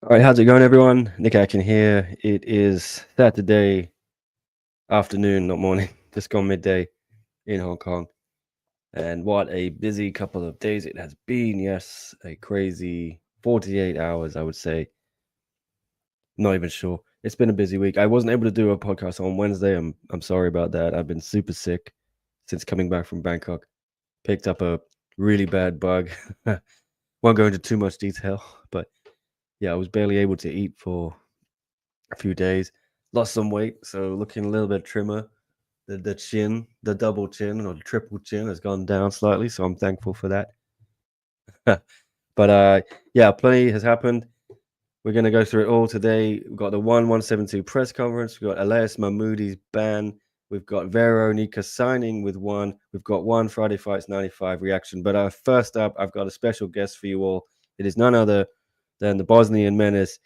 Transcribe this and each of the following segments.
All right, how's it going, everyone? Nick Atkin here. It is Saturday afternoon, not morning, just gone midday in Hong Kong. And what a busy couple of days it has been. Yes, a crazy 48 hours, I would say. Not even sure. It's been a busy week. I wasn't able to do a podcast on Wednesday. I'm sorry about that. I've been super sick since coming back from Bangkok. Picked up a really bad bug. Won't go into too much detail, but yeah, I was barely able to eat for a few days. Lost some weight, so looking a little bit trimmer. The chin, the double chin or the triple chin has gone down slightly, so I'm thankful for that. But yeah, plenty has happened. We're gonna go through it all today. We've got the ONE 172 press conference. We've got Elias Mahmoudi's ban. We've got Vero Nika signing with ONE. We've got ONE Friday Fights 95 reaction. But first up, I've got a special guest for you all. It is none other than the Bosnian menace,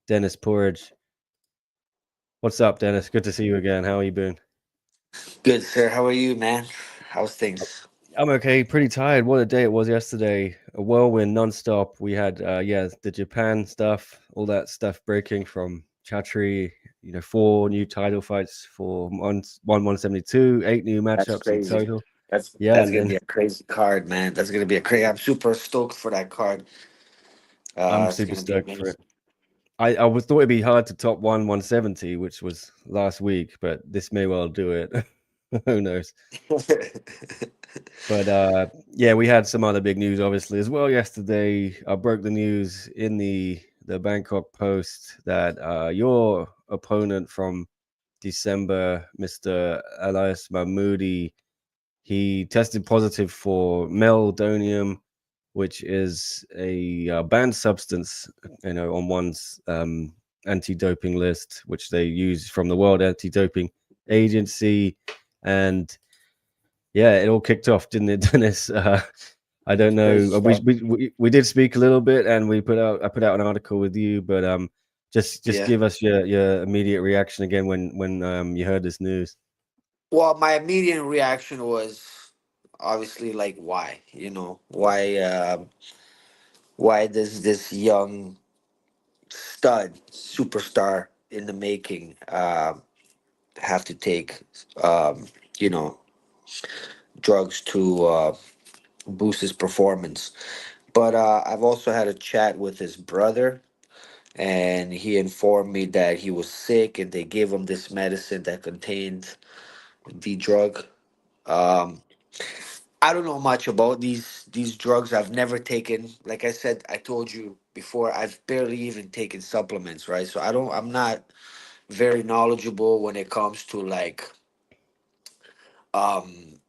Denis Puric. What's up, Dennis? Good to see you again. How are you been? Good, sir. How are you, man? How's things? I'm okay. Pretty tired. What a day it was yesterday. A whirlwind nonstop. We had yeah, the Japan stuff, all that stuff breaking from Chatri. 4 new title fights for one 172, 8 new That's matchups in crazy. total. That's Yeah, that's and gonna then be a crazy card, man. That's gonna be a crazy. I'm super stoked for that card. I'm It's super gonna be stoked for it. amazing. I was thought it'd be hard to top 170, which was last week, but this may well do it. Who knows? But yeah, we had some other big news obviously as well yesterday. I broke the news in the Bangkok Post that your opponent from December, Mr. Elias Mahmoudi, he tested positive for meldonium, which is a banned substance, on one's anti-doping list, which they use from the World Anti-Doping Agency. And yeah, it all kicked off, didn't it, Dennis? I don't Crazy know. stuff. We did speak a little bit, and I put out an article with you, but just Yeah. give us your immediate reaction again when you heard this news. Well, my immediate reaction was obviously like, why? Why does this young stud superstar in the making have to take um, you know drugs to boost his performance? But I've also had a chat with his brother, and he informed me that he was sick, and they gave him this medicine that contained the drug. Um, I don't know much about these drugs. I've never taken. Like I said, I told you before, I've barely even taken supplements, right? So I don't. I'm not very knowledgeable when it comes to like um,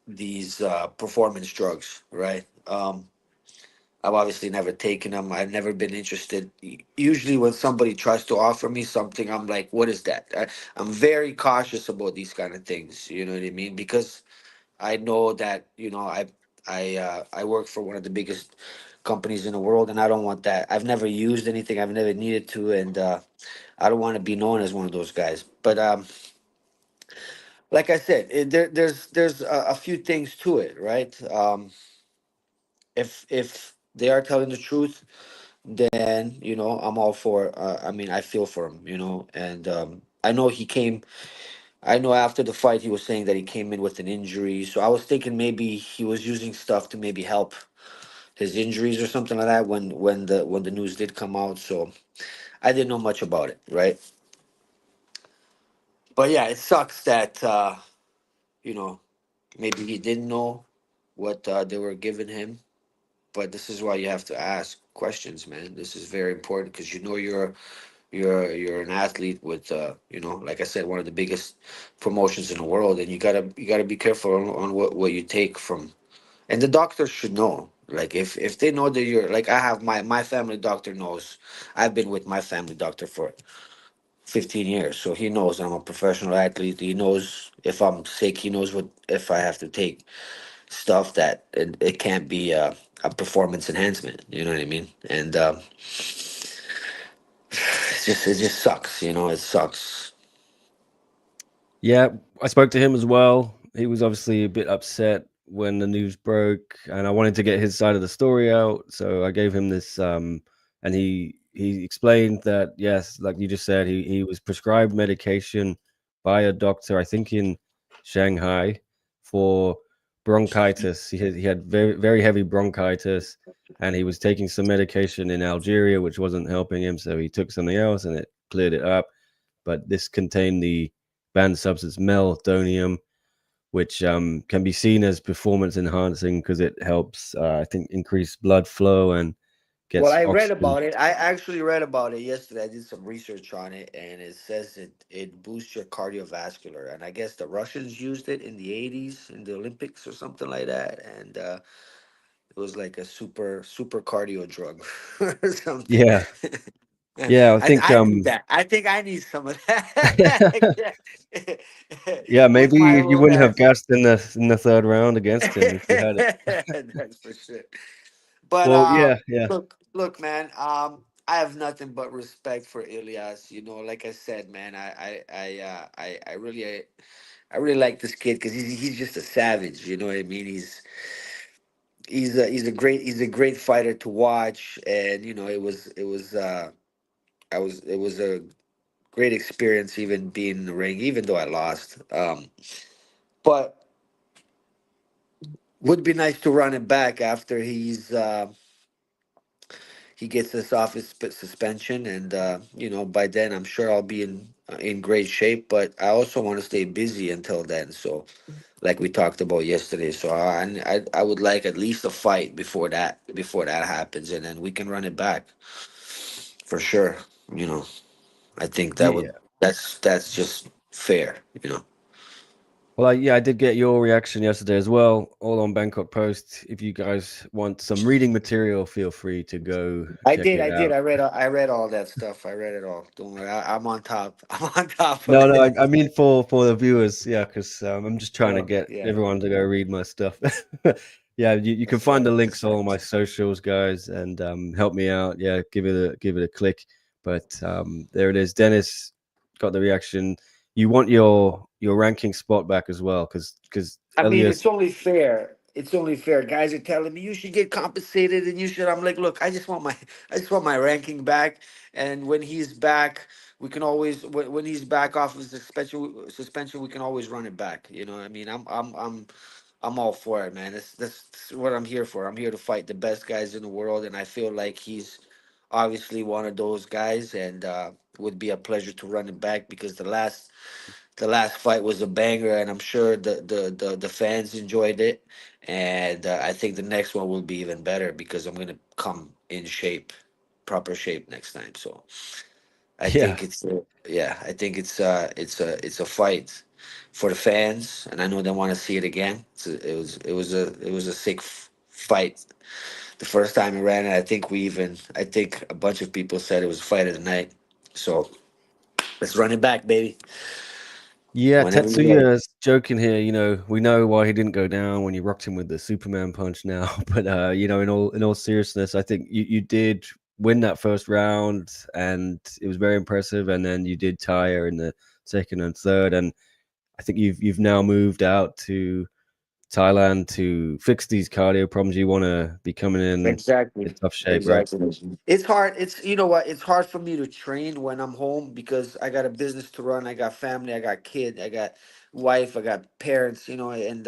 these performance drugs, right? I've obviously never taken them. I've never been interested. Usually, when somebody tries to offer me something, I'm like, "What is that?" I'm very cautious about these kind of things. You know what I mean? Because I know that I work for one of the biggest companies in the world, and I don't want that. I've never used anything. I've never needed to, and I don't want to be known as one of those guys. But like I said, there's a few things to it, right? If they are telling the truth, then I'm all for. I mean, I feel for him, and I know he came. I know after the fight he was saying that he came in with an injury, so I was thinking maybe he was using stuff to maybe help his injuries or something like that when the news did come out. So I didn't know much about it, right? But yeah, it sucks that you know maybe he didn't know what they were giving him. But this is why you have to ask questions, man. This is very important because you're an athlete with like I said, one of the biggest promotions in the world, and you gotta be careful on what you take from. And the doctors should know. Like if they know that you're like, I have my family doctor knows. I've been with my family doctor for 15 years, so he knows I'm a professional athlete. He knows if I'm sick. He knows what if I have to take stuff that it can't be a performance enhancement. You know what I mean? And it just sucks. It sucks. Yeah, I spoke to him as well. He was obviously a bit upset when the news broke, and I wanted to get his side of the story out. So I gave him this, and he explained that yes, like you just said, he was prescribed medication by a doctor, I think in Shanghai, for bronchitis. He had very heavy bronchitis, and he was taking some medication in Algeria, which wasn't helping him. So he took something else, and it cleared it up. But this contained the banned substance meldonium, which can be seen as performance enhancing because it helps, I think, increase blood flow and Well, gets I read oxygen. about it. I actually read about it yesterday. I did some research on it, and it says it boosts your cardiovascular. And I guess the Russians used it in the '80s in the Olympics or something like that. And it was like a super cardio drug or something. Yeah, yeah, I think I need that. I think I need some of that yeah, with maybe my you old wouldn't have ass. gassed in the third round against him if you had it. That's for sure. But Well, yeah, yeah, look, man. I have nothing but respect for Elias. You know, like I said, man. I really like this kid because he's just a savage. You know what I mean? He's a great fighter to watch, and you know, it was a great experience even being in the ring, even though I lost. But would be nice to run it back after he gets us off his suspension, and you know, by then I'm sure I'll be in great shape. But I also want to stay busy until then. So, like we talked about yesterday, so I would like at least a fight before that happens, and then we can run it back for sure. You know, I think yeah. that's just fair. You know. Well, yeah, I did get your reaction yesterday as well, all on Bangkok Post. If you guys want some reading material, feel free to go check it I did. out. I read all that stuff. I read it all. Don't worry. I'm on top. I'm on top of No, no, I it. mean for the viewers, yeah, because I'm just trying to Oh, get yeah. everyone to go read my stuff. Yeah, you can That's find the right. links That's all on right. my socials, guys, and help me out. Yeah, give it a click. But there it is. Dennis got the reaction. You want your ranking spot back as well, because I mean, Elias. it's only fair. It's only fair. Guys are telling me you should get compensated and you should. I'm like, look, I just want my ranking back. And when he's back, we can always when he's back off of suspension, we can always run it back. You know, what I mean, I'm all for it, man. That's what I'm here for. I'm here to fight the best guys in the world, and I feel like he's obviously one of those guys, and would be a pleasure to run it back because the last fight was a banger, and I'm sure the fans enjoyed it. And I think the next one will be even better because I'm gonna come in shape, proper shape next time. So I Yeah, think yeah, I think it's a fight for the fans, and I know they want to see it again. It was a sick fight the first time we ran it. I think a bunch of people said it was fight of the night. So let's run it back, baby. yeah. Whenever you're ready. Tetsuya's joking here. You know, we know why he didn't go down when you rocked him with the Superman punch now. But you know, in all seriousness, I think you did win that first round, and it was very impressive. And then you did tire in the second and third, and I think you've now moved out to Thailand to fix these cardio problems. You want to be coming Exactly. in tough shape, right? Exactly. It's hard. It's you know what? It's hard for me to train when I'm home because I got a business to run. I got family. I got kid. I got wife. I got parents. You know, and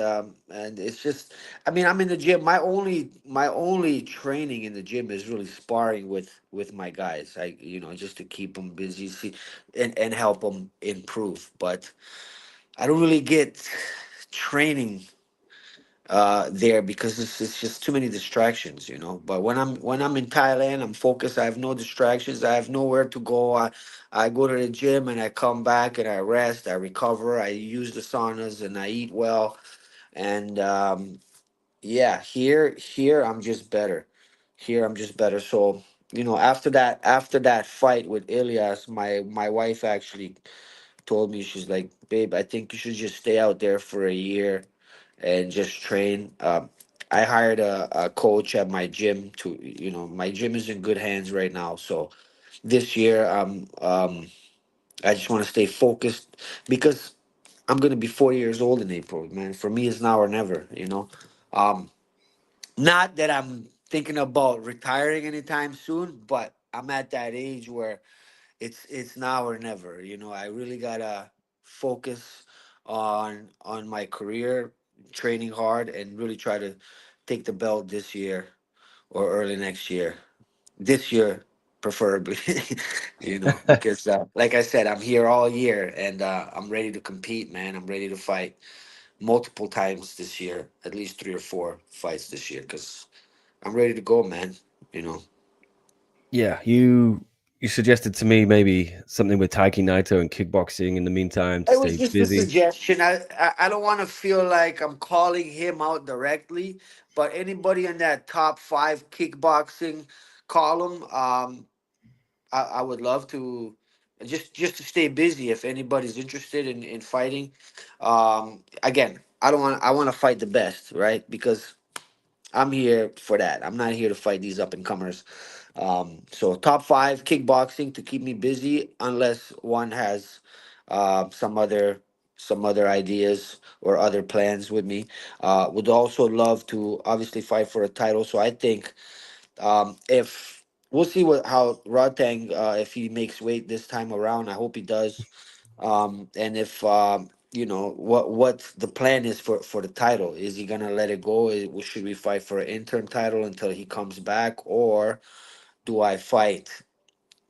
it's just. I mean, I'm in the gym. My only training in the gym is really sparring with my guys. I you know just to keep them busy, see, and help them improve. But I don't really get training there because it's just too many distractions, you know. But when I'm in Thailand, I'm focused. I have no distractions. I have nowhere to go. I go to the gym and I come back and I rest. I recover. I use the saunas and I eat well. And yeah, here I'm just better. Here I'm just better. So you know, after that fight with Elias, my wife actually told me, she's like, babe, I think you should just stay out there for a year and just train. I hired a coach at my gym to, you know, my gym is in good hands right now. So this year, I just want to stay focused because I'm gonna be 40 years old in April, man. For me, it's now or never, you know. Um, Not that I'm thinking about retiring anytime soon, but I'm at that age where it's now or never. You know, I really gotta focus on my career, training hard, and really try to take the belt this year or early next year. This year, preferably, you know, because like I said, I'm here all year and I'm ready to compete, man. I'm ready to fight multiple times this year, at least 3 or 4 fights this year, because I'm ready to go, man. You know. Yeah, you suggested to me maybe something with Taiki Naito and kickboxing in the meantime to It was stay just a busy. suggestion. I don't want to feel like I'm calling him out directly, but anybody in that top five kickboxing column, I would love to just to stay busy. If anybody's interested in fighting, again, I want to fight the best, right? Because I'm here for that. I'm not here to fight these up and comers. So top five kickboxing to keep me busy, unless one has some other ideas or other plans with me. Would also love to obviously fight for a title. So I think if we'll see what how Rodtang if he makes weight this time around. I hope he does. And if you know what the plan is for the title, is he gonna let it go? Should we fight for an interim title until he comes back, or do I fight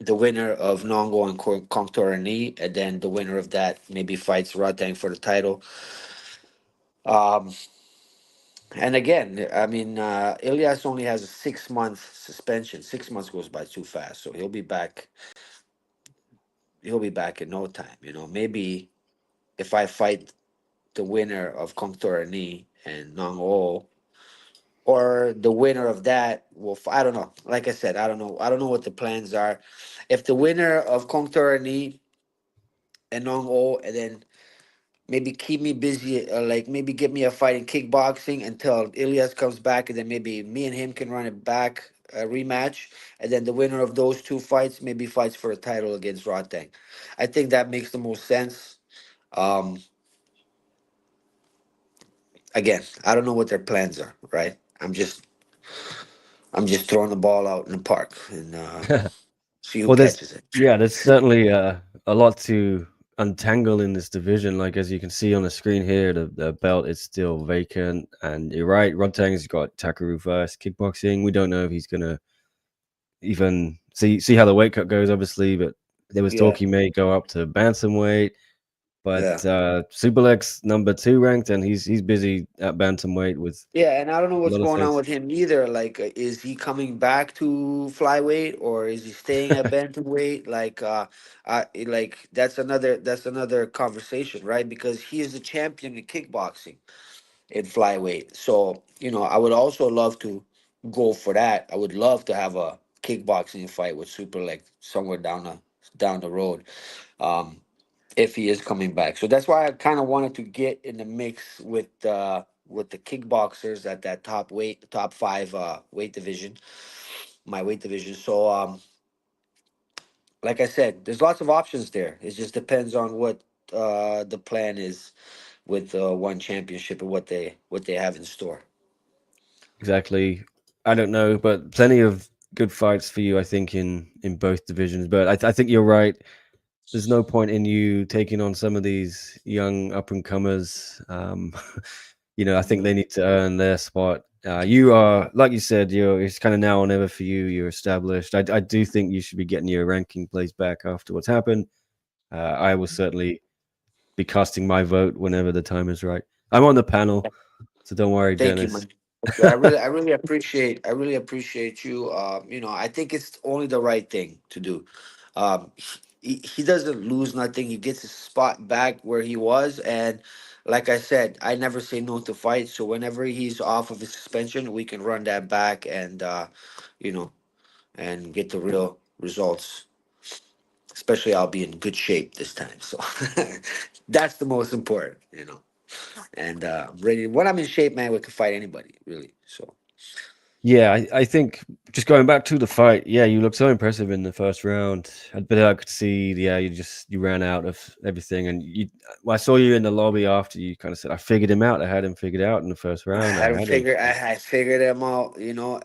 the winner of Nongo and Conctorani, and then the winner of that maybe fights Rodtang for the title? Um, and again, I mean, Elias only has a 6 month suspension. 6 months goes by too fast, so he'll be back. He'll be back in no time. You know, maybe if I fight the winner of Conctorani and Nong O, or the winner of that will. I don't know. Like I said, I don't know. I don't know what the plans are. If the winner of Conctorani and Nong O, and then maybe keep me busy, like maybe give me a fight in kickboxing until Ilias comes back, and then maybe me and him can run it back a rematch, and then the winner of those two fights maybe fights for a title against Rodtang. I think that makes the most sense. Um, Again, I don't know what their plans are. Right? I'm just throwing the ball out in the park and see who Well, there's catches it. yeah, there's certainly a lot to untangle in this division. Like as you can see on the screen here, the belt is still vacant, and you're right. Rodtang's got Takeru first kickboxing. We don't know if he's gonna even see how the weight cut goes, obviously, but there was talk Yeah, he may go up to bantamweight. But yeah, Superlek's number two ranked, and he's busy at bantamweight with yeah. And I don't know a what's lot of going on things. with him either. Like, is he coming back to flyweight or is he staying at bantamweight? Like that's another conversation, right? Because he is the champion in kickboxing in flyweight. So you know, I would also love to go for that. I would love to have a kickboxing fight with Superlek somewhere down the road. Um, if he is coming back. So that's why I kind of wanted to get in the mix with the kickboxers at that top five weight division, my weight division. So like I said, there's lots of options there. It just depends on what the plan is with one championship and what they have in store. Exactly. I don't know, but plenty of good fights for you, I think, in both divisions. But I think you're right. There's no point in you taking on some of these young up and comers. I think Yeah. they need to earn their spot. You are, like you said, it's kind of now or never for you. You're established. I do think you should be getting your ranking place back after what's happened. I will certainly be casting my vote whenever the time is right. I'm on the panel, so don't worry, Thank you, Dennis. man. I really appreciate you. You know, I think it's only the right thing to do. He doesn't lose nothing. He gets his spot back where he was, and like I said, I never say no to fights. So whenever he's off of his suspension, we can run that back and you know, and get the real results. Especially, I'll be in good shape this time. So that's the most important, you know. And I'm ready. When I'm in shape, man, we can fight anybody, really. So Yeah, I think just going back to the fight, yeah, you looked so impressive in the first round. But I could see, yeah, you ran out of everything, and when I saw you in the lobby after, you kind of said, "I figured him out. I had him figured out in the first round. I had him." I figured him out. You know,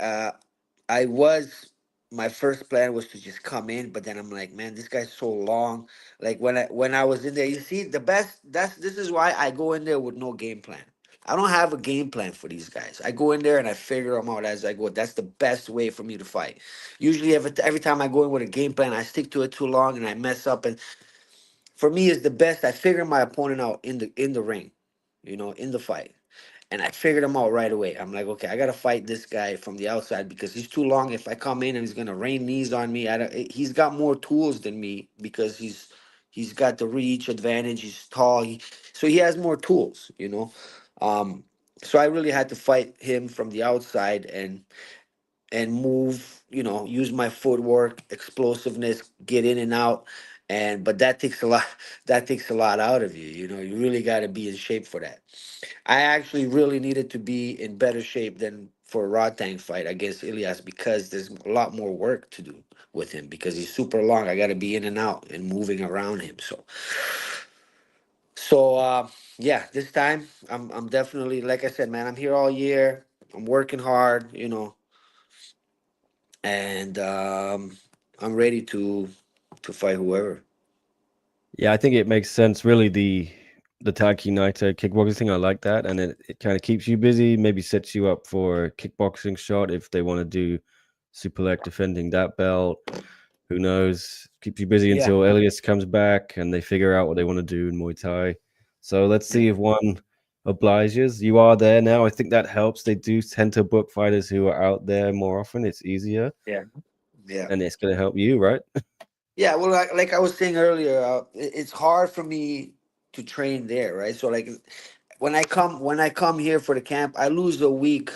I was. my first plan was to just come in, but then I'm like, man, this guy's so long. Like when I was in there, you see, the best that's this is why I go in there with no game plan. I don't have a game plan for these guys. I go in there and I figure them out as I go. That's the best way for me to fight. Usually, every time I go in with a game plan, I stick to it too long and I mess up. And for me, it's the best. I figure my opponent out in the ring, in the fight, and I figured him out right away. I'm like, okay, I gotta fight this guy from the outside because he's too long. If I come in and he's gonna rain knees on me, I don't, he's got more tools than me because he's got the reach advantage. He's tall, so he has more tools. Um, so I really had to fight him from the outside and move, use my footwork, explosiveness, get in and out. And but that takes a lot. That takes a lot out of you. You really got to be in shape for that. I actually really needed to be in better shape than for a Rodtang fight against Elias because there's a lot more work to do with him because he's super long. I got to be in and out and moving around him. So yeah, this time I'm definitely, like I said, man. I'm here all year. I'm working hard, and I'm ready to fight whoever. Yeah, I think it makes sense. Really, the Taki Naito kickboxing thing, I like that, and it kind of keeps you busy. Maybe sets you up for a kickboxing shot if they want to do Superlek defending that belt. Who knows? Keeps you busy Yeah, until Elias comes back and they figure out what they want to do in Muay Thai. So let's yeah, see if one obliges. You are there now. I think that helps. They do tend to book fighters who are out there more often. It's easier, yeah, yeah. and it's going to help you, right? Yeah, well, like I was saying earlier, it's hard for me to train there, right? So like when I come here for the camp, I lose a week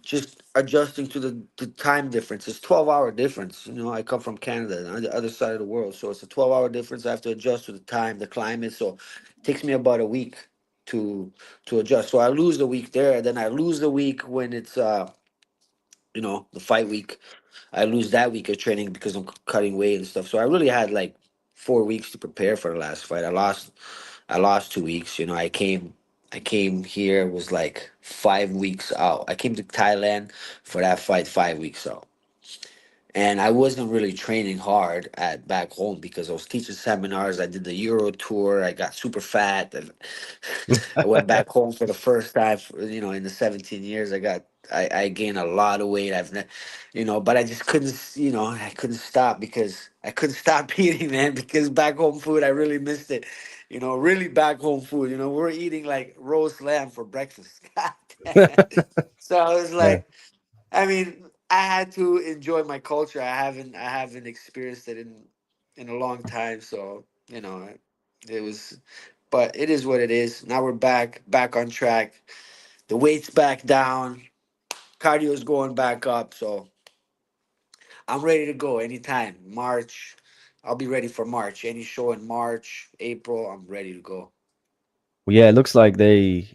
just adjusting to the time difference. It's 12-hour difference. I come from Canada, on the other side of the world, so it's a 12-hour difference. I have to adjust to the time, the climate. So it takes me about a week to to adjust. So I lose the week there, then I lose the week when it's the fight week. I lose that week of training because I'm cutting weight and stuff. So I really had like 4 weeks to prepare for the last fight. I lost 2 weeks. I came here, was like 5 weeks out. I came to Thailand for that fight 5 weeks out. And I wasn't really training hard at back home because I was teaching seminars. I did the Euro tour. I got super fat. And I went back home for the first time, in the 17 years. I gained a lot of weight. But I just couldn't, I couldn't stop because I couldn't stop eating, man. Because back home food, I really missed it. Really back home food. We're eating like roast lamb for breakfast. God damn. So I was Yeah. like, I mean, I had to enjoy my culture. I haven't experienced it in a long time. So it was, but it is what it is. Now we're back on track. The weight's back down. Cardio's going back up. So I'm ready to go anytime. March, I'll be ready for March. Any show in March, April, I'm ready to go. Well, yeah, it looks like they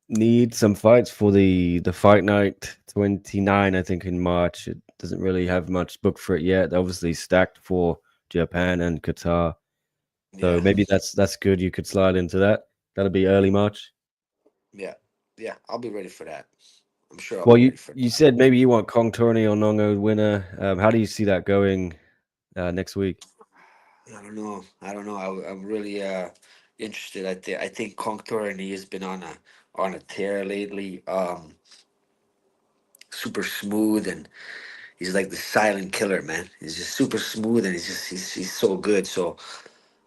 need some fights for the fight night 29, I think, in March. It doesn't really Yeah, have much booked for it yet. They're obviously stacked for Japan and Qatar. So yeah, maybe that's good. You could slide into that. That'll be early March. yeah, yeah. I'll be ready for that. I'm sure I'll Well, be you ready for you that. said maybe you want Kong Tony or Nongo winner. How do you see that going next week? I don't know. I don't know. I'm really interested. I think Conctorni has been on a tear lately. Super smooth, and he's like the silent killer, man. He's just super smooth, and he's so good. So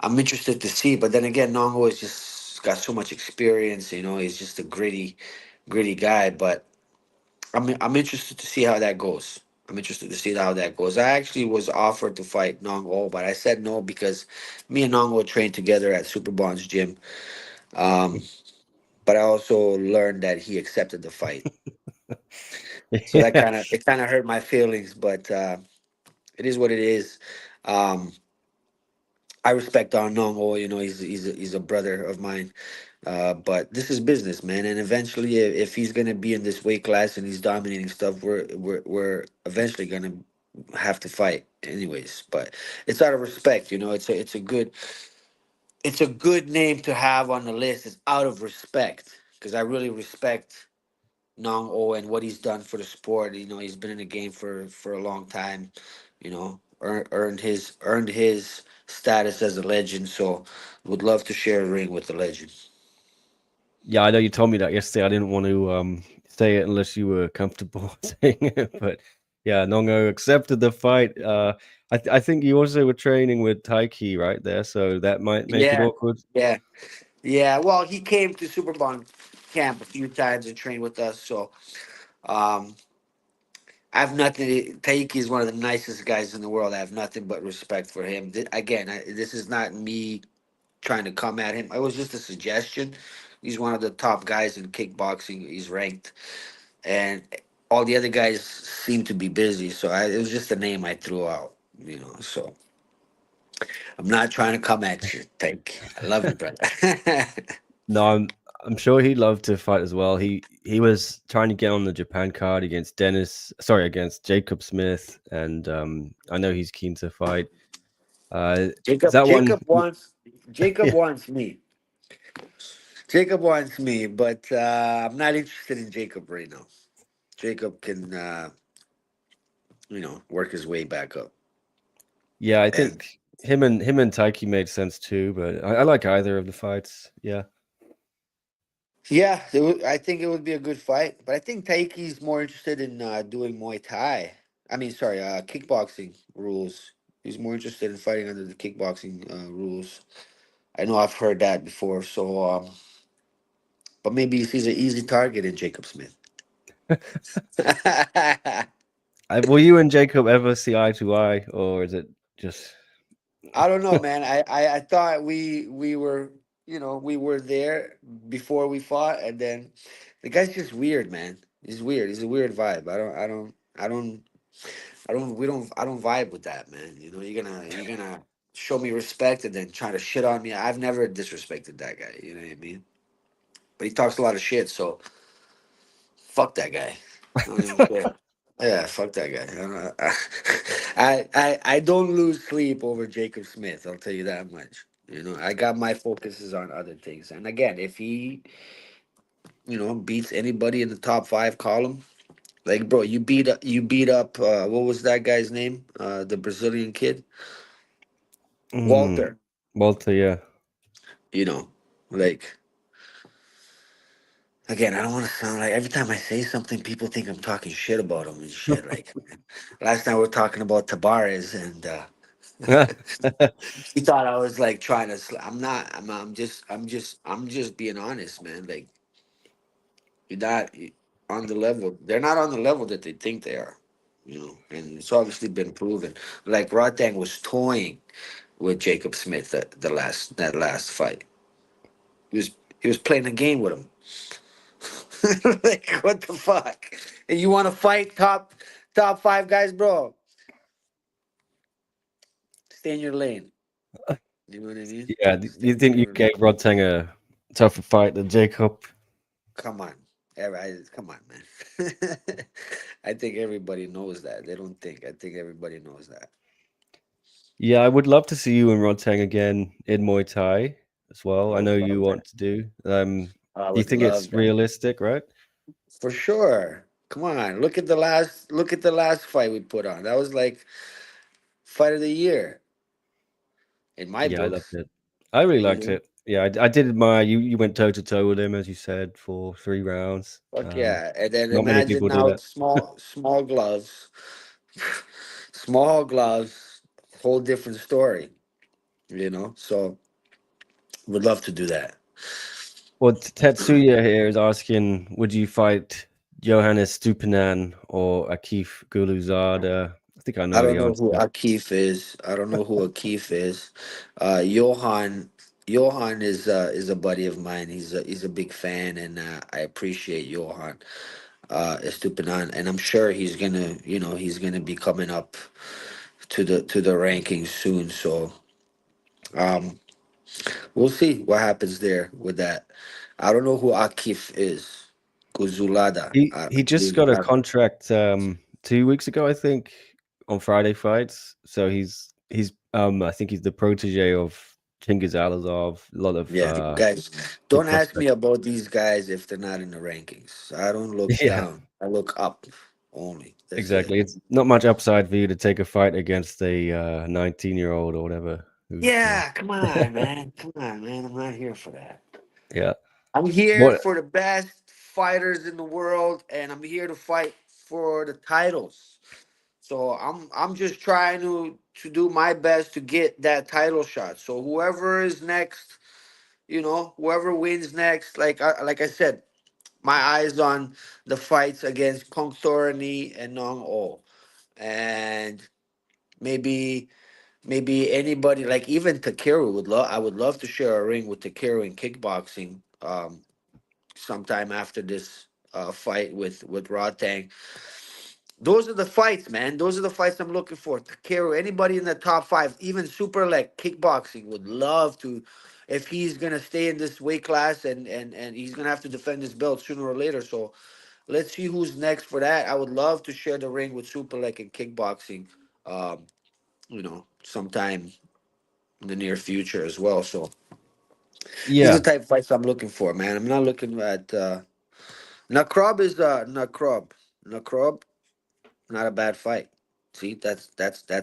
I'm interested to see. But then again, Nongo is just got so much experience. He's just a gritty guy. But I'm interested to see how that goes. I'm interested to see how that goes. I actually was offered to fight Nongo, but I said no because me and Nongo trained together at Super Bond's gym. Um, but I also learned that he accepted the fight, so that Yeah. kind of hurt my feelings. But it is what it is. Um, I respect our Nongo. He's a brother of mine. But this is business, man. And eventually, if he's gonna be in this weight class and he's dominating stuff, we're eventually gonna have to fight, anyways. But it's out of respect, it's a good name to have on the list. It's out of respect because I really respect. Nong O and what he's done for the sport. You know, he's been in the game for a long time. You know, earned his status as a legend. So, would love to share a ring with the legend. Yeah, I know you told me that yesterday. I didn't want to say it unless you were comfortable saying it. But yeah, Nongo accepted the fight. I think you also were training with Taiki right there, so that might make it Yeah, awkward. yeah, yeah. Well, he came to Superbond camp a few times and trained with us. So, um, I have nothing. Taiki is one of the nicest guys in the world. I have nothing but respect for him. Again, this is not me trying to come at him. It was just a suggestion. He's one of the top guys in kickboxing. He's ranked, and all the other guys seem to be busy. So it was just a name I threw out. You know, so I'm not trying to come at you, Take. I love you, brother. No, I'm sure he'd love to fight as well. He was trying to get on the Japan card against against Jacob Smith, and I know he's keen to fight. Is Jacob, that one? Jacob wants, Jacob Yeah, wants me. Jacob wants me, but I'm not interested in Jacob right now. Jacob can, work his way back up. yeah. I And think him and Taiki made sense too, but I like either of the fights. Yeah. yeah, I think it would be a good fight. But I think Taiki's more interested in doing Muay Thai. I mean, sorry, kickboxing rules. He's more interested in fighting under the kickboxing rules. I know I've heard that before. So, but maybe he sees an easy target in Jacob Smith. Will you and Jacob ever see eye to eye, or is it just? I don't know, man. I thought we were there before we fought, and then the guy's just weird, man. He's weird. He's a weird vibe. I don't vibe with that, man. You know, you're gonna show me respect and then try to shit on me. I've never disrespected that guy. You know what I mean? But he talks a lot of shit, so fuck that guy. I don't even care. Yeah, fuck that guy. I don't lose sleep over Jacob Smith. I'll tell you that much. You know, I got my focuses on other things. And again, if he, beats anybody in the top five column, like bro, you beat up what was that guy's name? The Brazilian kid, Mm, Walter. Walter, yeah. You know, like again, I don't want to sound like every time I say something, people think I'm talking shit about him and shit. Like last night we are talking about Tabares and. He thought I was like trying to. I'm not. I'm just being honest, man. Like you're not on the level. They're not on the level that they think they are. You know, and it's obviously been proven. Like Rodtang was toying with Jacob Smith that last fight. He was playing a game with him. Like what the fuck? And you want to fight top five guys, bro? Stay in your lane. You know what I mean? Yeah. Do Stay you in think you your gave Rodtang a tougher fight than Jacob? Come on. Come on, man. I think everybody knows that. They don't think. I think everybody knows that. Yeah, I would love to see you and Rodtang again in Muay Thai as I well. I would know you love want that. to do. I Do you would think love it's that. realistic, right? For sure. Come on. Look at the last fight we put on. That was like fight of the year in my Yeah, I loved books. it. I really You liked know? it. Yeah, I did admire you. You went toe to toe with him, as you said, for 3 rounds. Fuck yeah. And then Not many imagine people do now that. small gloves. Small gloves, whole different story. So would love to do that. Well, Tetsuya here is asking, would you fight Johannes Stupinan or Akif Guluzada? I think I I know don't the know who answer. Akif is. I don't know who Akif is. Johan is a buddy of mine. He's a big fan, and I appreciate Johan Estupinan, and I'm sure he's gonna be coming up to the rankings soon. So um, we'll see what happens there with that. I don't know who Akif is. Guzulada. He just got a contract 2 weeks ago, I think, on Friday fights. So he's I think he's the protege of Chingiz Alazov, a lot of Yeah, guys, big don't ask me prospects. about these guys if they're not in the rankings. I don't look Yeah, down. I look up only. That's it. exactly. It's not much upside for you to take a fight against a 19-year-old or whatever. Who's Yeah, come on, man. Come on, man. I'm not here for that. yeah. I'm here What? for the best fighters in the world, and I'm here to fight for the titles. So I'm just trying to do my best to get that title shot. So whoever is next, whoever wins next, like I said, my eyes on the fights against Kong Thorny and Nong O, and maybe maybe anybody like even Takeru would love. I would love to share a ring with Takeru in kickboxing. Sometime after this fight with Rodtang. Those are the fights, man. Those are the fights I'm looking for. Takeru, anybody in the top five, even Superlek kickboxing would love to, if he's gonna stay in this weight class and he's gonna have to defend his belt sooner or later. So let's see who's next for that. I would love to share the ring with Superlek and kickboxing. Sometime in the near future as well. So these are Yeah, the type of fights I'm looking for, man. I'm not looking at Nakrob is Nakrob. Nakrob, not a bad fight. See, that's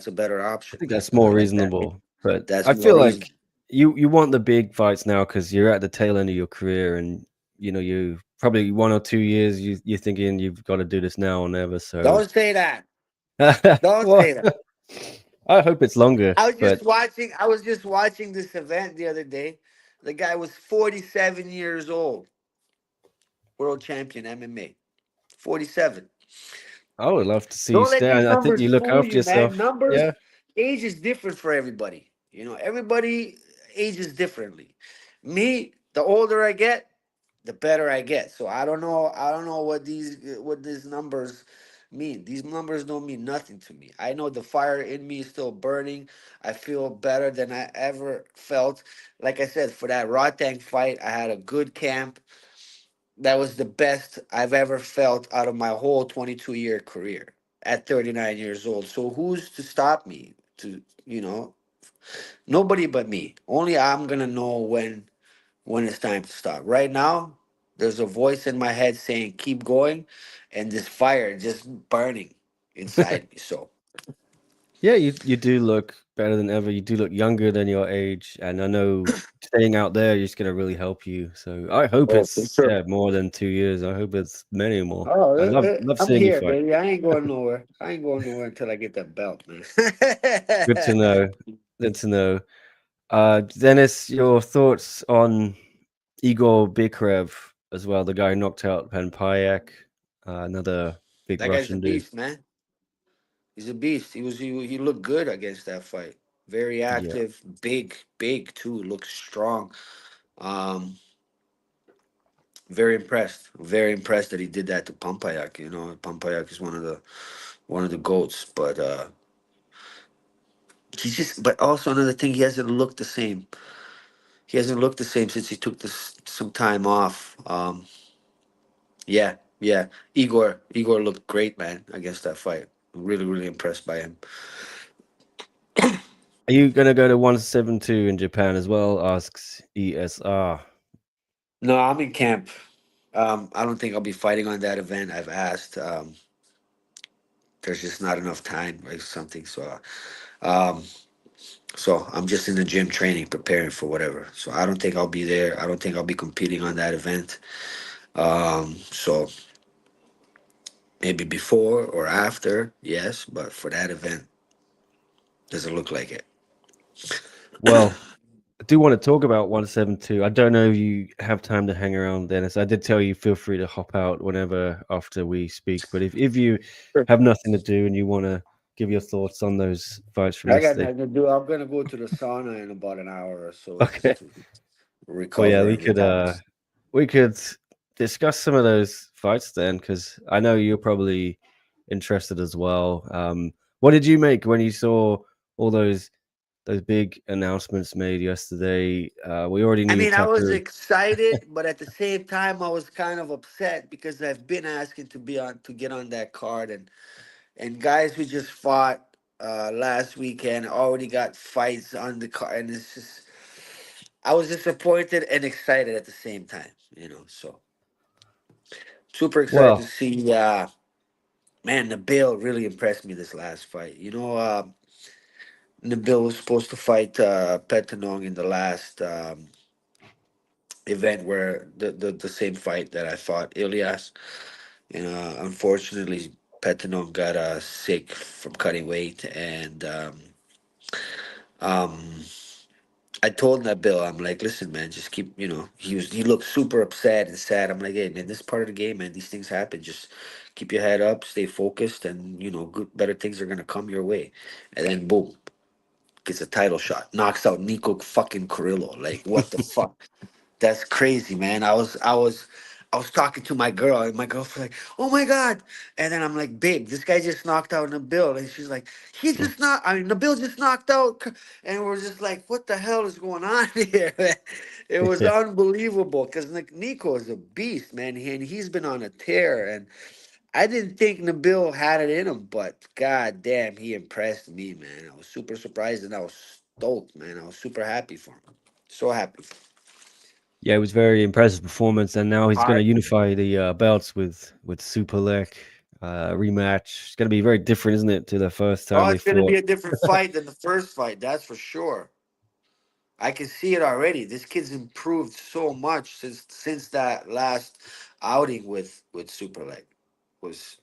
a better I option, think man. that's I more like that. reasonable. But That's I more feel reason. like you want the big fights now because you're at the tail end of your career, and you probably 1 or 2 years you're thinking you've got to do this now or never. So Don't say that. Don't well, say that. I hope it's longer. I was But just watching. I was just watching this event the other day. The guy was 47 years old, world champion MMA. 47. I would love to see you Don't let stay. these And I think numbers you look fool after you, man. yourself. Numbers, Yeah. age is different for everybody. Everybody ages differently. Me, the older I get, the better I get. So I don't know. I don't know what these numbers mean. These numbers don't mean nothing to me. I know the fire in me is still burning. I feel better than I ever felt. Like I said, for that Rodtang fight, I had a good camp. That was the best I've ever felt out of my whole 22-year career at 39 years old. So who's to stop me? Nobody but me. Only I'm gonna know when it's time to stop. Right now, there's a voice in my head saying keep going, and this fire just burning inside me. So Yeah, you do look better than ever. You do look younger than your age, and I know staying out there is gonna really help you. So I hope oh, for it's sure. more than 2 years. I hope it's many more. Oh, I love I'm seeing you here, fight. baby. I ain't going nowhere. I ain't going nowhere until I get that belt, man. Good to know. Good to know. Dennis, your thoughts on Igor Bikrev as well, the guy who knocked out Payak, another big That guy's a Russian dude. beast, man. He's a beast. He looked good against that fight. Very Yeah. active, big too. Looks strong. Um, very impressed. Very impressed that he did that to Pampayak. Pampayak is one of the goats, but he's just. But also another thing, he hasn't looked the same. He hasn't looked the same since he took this some time off. Yeah, yeah. Igor looked great, man, against that fight. Really impressed by him. Are you gonna go to 172 in Japan as well? Asks ESR. No, I'm in camp. I don't think I'll be fighting on that event. I've asked. There's just not enough time or something. Um, so I'm just in the gym training, preparing for whatever. So I don't think I'll be there. I don't think I'll be competing on that event. So maybe before or after, yes, but for that event, doesn't look like it. Well, I do want to talk about 172. I don't know if you have time to hang around, Dennis. I did tell you feel free to hop out whenever after we speak. But if you Sure. have nothing to do and you want to give your thoughts on those fights from I got yesterday, nothing to do. I'm gonna go to the sauna in about an hour or so okay. just to Well, yeah, recover and relax. we could discuss some of those fights then, because I know you're probably interested as well. What did you make when you saw all those big announcements made yesterday? We already I knew mean, I was Takeru. excited, but at the same time, I was kind of upset because I've been asking to get on that card, and guys who just fought last weekend already got fights on the card, and it's just I was disappointed and excited at the same time. So super excited to Well, see. Man, Nabil really impressed me this last fight. Nabil was supposed to fight Petanong in the last event where the same fight that I fought Elias. Unfortunately, Petanong got sick from cutting weight, and um, I told Nabil, I'm like, listen, man, just keep, he looked super upset and sad. I'm like, hey, man, this is part of the game, man. These things happen. Just keep your head up, stay focused, and good, better things are gonna come your way. And then boom, gets a title shot, knocks out Nico fucking Carrillo. Like, what the fuck? That's crazy, man. I was talking to my girl, and my girl's like, "Oh my god!" And then I'm like, "Babe, this guy just knocked out Nabil," and she's like, "He just not. I mean, Nabil just knocked out," and we're just like, "What the hell is going on here?" Man? It was yeah, unbelievable because Nico is a beast, man, and he's been on a tear. And I didn't think Nabil had it in him, but god damn, he impressed me, man. I was super surprised and I was stoked, man. I was super happy for him. So happy. it was very impressive performance, and now he's going to Hard. unify the belts with Superlek rematch. It's going to be very different, isn't it, to the first Oh, time they it's going to fought? be a different fight than the first fight, that's for sure. I can see it already. This kid's improved so much since that last outing with Superlek. Was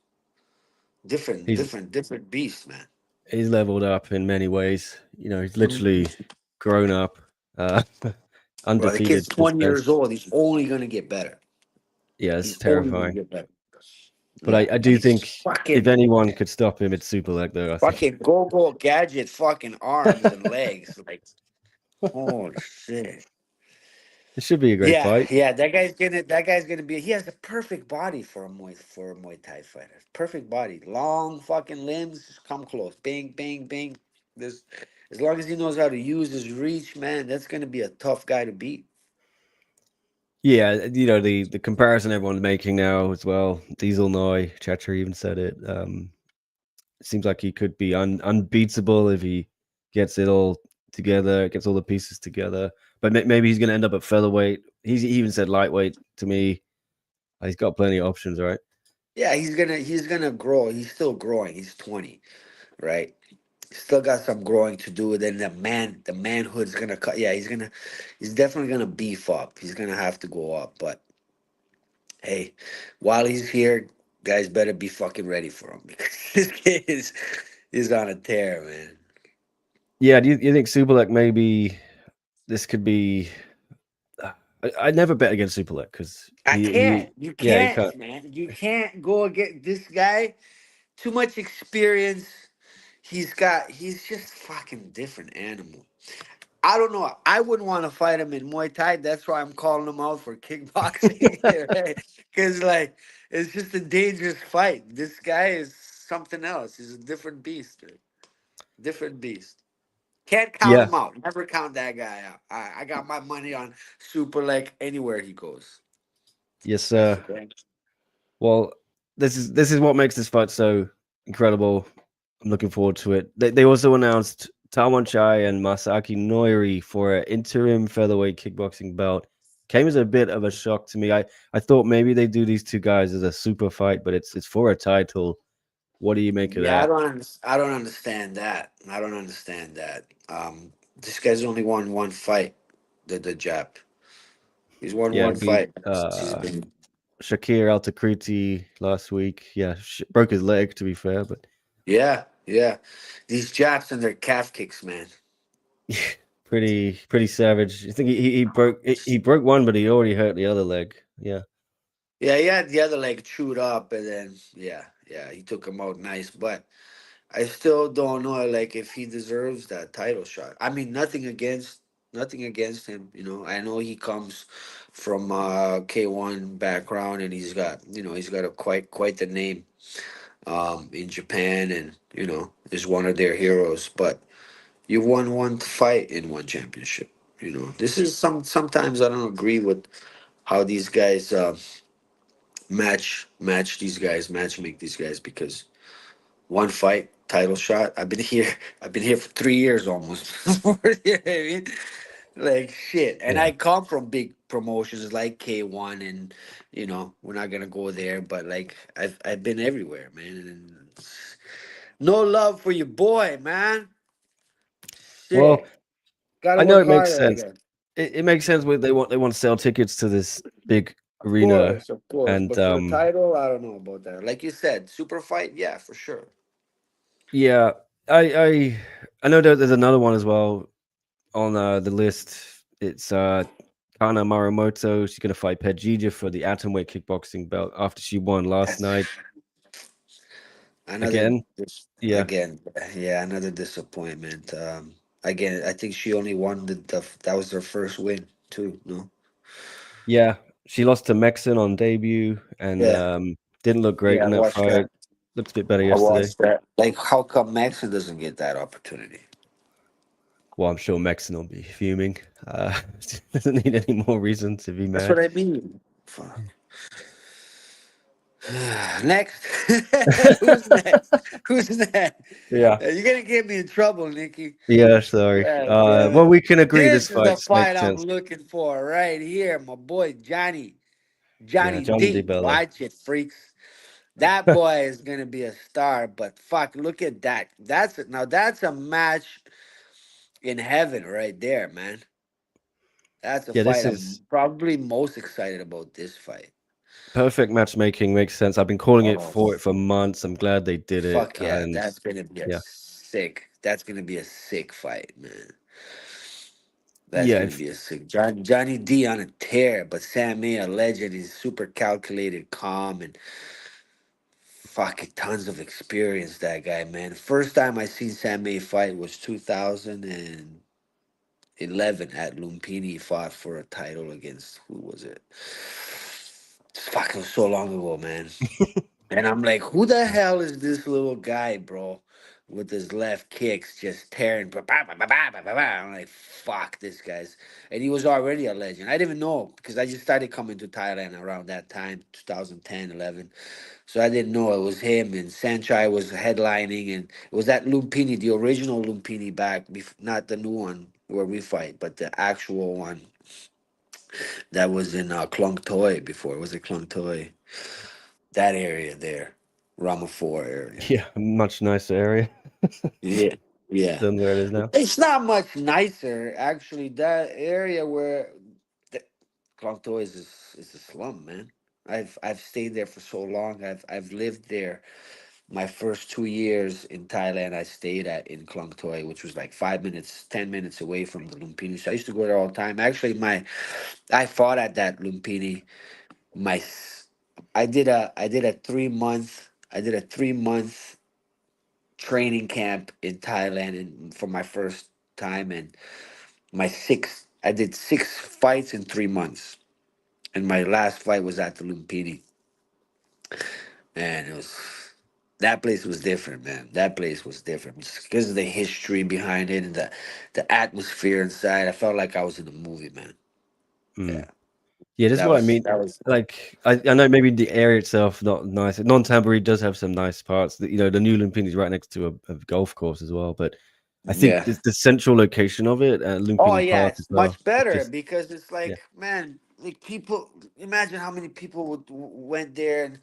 different, He's different, different beast, man. he's leveled up in many ways. He's Mhm. literally grown up, uh, Bro, the kid's undefeated since 20 then. years old. He's only going to get better. Yeah, it's He's only going to terrifying. get better. But Yeah. I And do he's think if fucking, anyone could stop him, it's Superlek, though. I think fucking go gadget fucking arms and legs. Like, holy shit. it should be a great Yeah, fight. yeah, that guy's gonna be. He has a perfect body for a Muay Thai fighter. Perfect body, long fucking limbs. Just come close, bing, bing, bing. This, as long as he knows how to use his reach, man, that's gonna be a tough guy to beat. Yeah, the comparison everyone's making now as well. Diesel Noi, Chatter even said it. It seems like he could be unbeatable if he gets it all together, gets all the pieces together. But maybe he's going to end up at featherweight. He even said lightweight to me. He's got plenty of options, right? Yeah, he's gonna grow. He's still growing. He's 20, right? Still got some growing to do. Then the manhood's gonna cut. Yeah, he's definitely gonna beef up. He's gonna have to go up, but hey, while he's here, guys better be fucking ready for him because this kid is on a tear, man. Yeah, do you think Superlek maybe this could be? I'd never bet against Superlek because I he can't. You yeah, he can't, can't. man. You can't go against this guy. Too much experience. He's just fucking different animal. I don't know. I wouldn't want to fight him in Muay Thai. That's why I'm calling him out for kickboxing. Because, like, it's just a dangerous fight. This guy is something else. He's a different beast, man. Different beast. Can't count Yeah, him out. Never count that guy out. I got my money on Super Lake anywhere he goes. yes, That's the sir. thing. Well, this is what makes this fight so incredible. I'm looking forward to it. They also announced Talman Chai and Masaki Noiri for an interim featherweight kickboxing belt. Came as a bit of a shock to me. I thought maybe they do these two guys as a super fight, but it's for a title. What do you make of Yeah, that? I don't understand that. I don't understand that. This guy's only won one fight. The Jap. He's won Yeah, one he beat fight. He's been. Shakir Al Takriti last week. Yeah, broke his leg to be fair, but Yeah, yeah. These Japs and their calf kicks, man. pretty savage. I think he broke one, but he already hurt the other leg. Yeah. Yeah, he had the other leg chewed up, and then yeah, he took him out nice. But I still don't know, like, if he deserves that title shot. I mean, nothing against him. I know he comes from K1 background, and he's got a quite the name in Japan, and is one of their heroes. But you won one fight in one championship. This is sometimes I don't agree with how these guys match these guys, matchmake these guys, because one fight, title shot. I've been here. I've been here for 3 years almost. You know what I mean? Like shit. And Yeah. I come from big promotions like K1, and we're not gonna go there, but like I've been everywhere, man. And no love for your boy, man. Well, Shit. Gotta I know work it makes harder, I sense. guess. It makes sense when they want to sell tickets to this big Of arena, course, of course. and But for a title, I don't know about that. Like you said, super fight, yeah, for sure. yeah, I know that there's another one as well on the list. It's Kana Morimoto. She's gonna fight Pedjija for the atomweight kickboxing belt after she won last That's night another again. Yeah, again, yeah, another disappointment. Again, I think she only won that was her first win too. No, yeah. She lost to Mexon on debut and yeah, didn't look great yeah. in I that watched fight. that. Looked a bit better I yesterday. watched that. Like, how come Maxon doesn't get that opportunity? Well, I'm sure Mexon will be fuming. Doesn't need any more reason to be That's mad. what I mean. Fuck. Next, who's next? Who's next? Yeah. You're gonna get me in trouble, Nikki. Yeah, sorry. God damn Well, it. we can agree this This is fight the just fight makes I'm sense. looking for right here, my boy Johnny. Yeah, Johnny Johnny D. DeBello. Watch it, freaks. That boy is gonna be a star, but fuck, look at that. That's a match in heaven right there, man. That's a Yeah, this fight I'm is probably most excited about this fight. perfect matchmaking. Makes sense. I've been calling it Oh, for months. I'm glad they did it. fuck yeah. And That's gonna be a yeah, sick. That's gonna be a sick fight, man. That's yeah, gonna be a sick Johnny D on a tear, but Sam May, a legend, he's super calculated, calm, and fucking tons of experience. That guy, man. First time I seen Sam May fight was 2011 at Lumpini. He fought for a title against who was it? Fuck, it was so long ago, man. And I'm like, who the hell is this little guy, bro? With his left kicks just tearing. Ba, ba, ba, ba, ba, ba, ba, ba. I'm like, fuck this guy's. And he was already a legend. I didn't even know because I just started coming to Thailand around that time, 2010, 11. So I didn't know it was him. And Sanchai was headlining. And it was at Lumpini, the original Lumpini back, not the new one where we fight, but the actual one that was in Klong Toy before. Was it Klong Toy? That area there, Rama 4 area. yeah, much nicer area Yeah, yeah. than where it is now. It's not much nicer, actually. That area where the Klongtoa is a slum, man. I've stayed there for so long. I've lived there. My first 2 years in Thailand, I stayed at in Klong Toy, which was like 5 minutes, 10 minutes away from the Lumpini. So I used to go there all the time. Actually, I fought at that Lumpini. My s- I did a 3 month training camp in Thailand and for my first time, and I did 6 fights in 3 months, and my last fight was at the Lumpini, and that place was different, man. That place was different because of the history behind it and the atmosphere inside. I felt like I was in a movie, man. Mm. Yeah, Yeah, this is that what I was mean. that was Like, I know maybe the area itself not nice. Non-Tambourine does have some nice parts. The new Lumpini is right next to a golf course as well. But I think yeah. the central location of it, Oh Lumpini yeah, Park it's as well, much it's better just because it's yeah, like, man, like people. Imagine how many people went there, and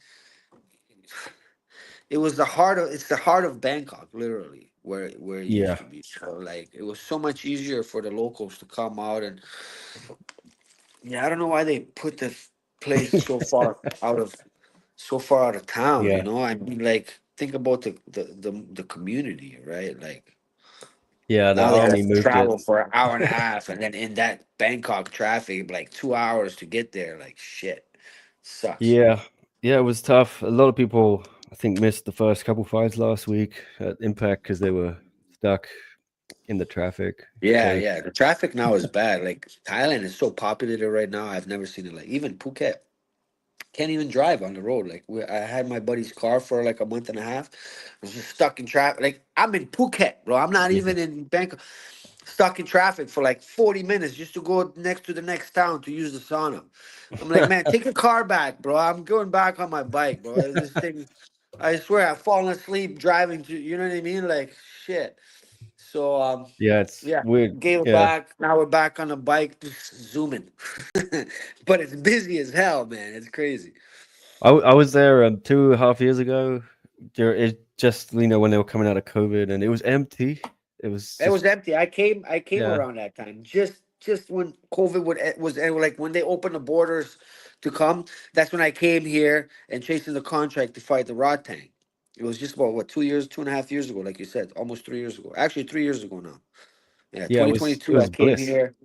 it's the heart of Bangkok, literally, where it used yeah, to be. So like it was so much easier for the locals to come out. And yeah, I don't know why they put the place so far out of town, yeah, I mean, like, think about the community, right? Like, yeah. The now they army have to moved it. travel for an hour and a half, and then in that Bangkok traffic, like 2 hours to get there. Like, shit, sucks. Yeah, yeah. It was tough. A lot of people, I think, missed the first couple fights last week at Impact because they were stuck in the traffic. Yeah, So yeah. The traffic now is bad. Like, Thailand is so populated right now. I've never seen it. Like, even Phuket can't even drive on the road. Like, I had my buddy's car for like a month and a half. I was just stuck in traffic. Like, I'm in Phuket, bro. I'm not yeah, even in Bangkok. Stuck in traffic for like 40 minutes just to go next to the next town to use the sauna. I'm like, man, take your car back, bro. I'm going back on my bike, bro. This thing, I swear, I've fallen asleep driving to, you know what I mean? Like, shit. So Yeah, it's yeah, weird. gave it Yeah, back. Now we're back on the bike, just zooming. But it's busy as hell, man. It's crazy. I was there 2.5 years ago. It just when they were coming out of COVID, and it was empty. It was It just was empty. I came yeah, around that time, just when COVID was like when they opened the borders to come. That's when I came here and chasing the contract to fight the Rodtang. It was just about what 2 years, 2.5 years ago, like you said, almost 3 years ago. Actually, 3 years ago now. Yeah, yeah. It 2022. I was came bliss. here.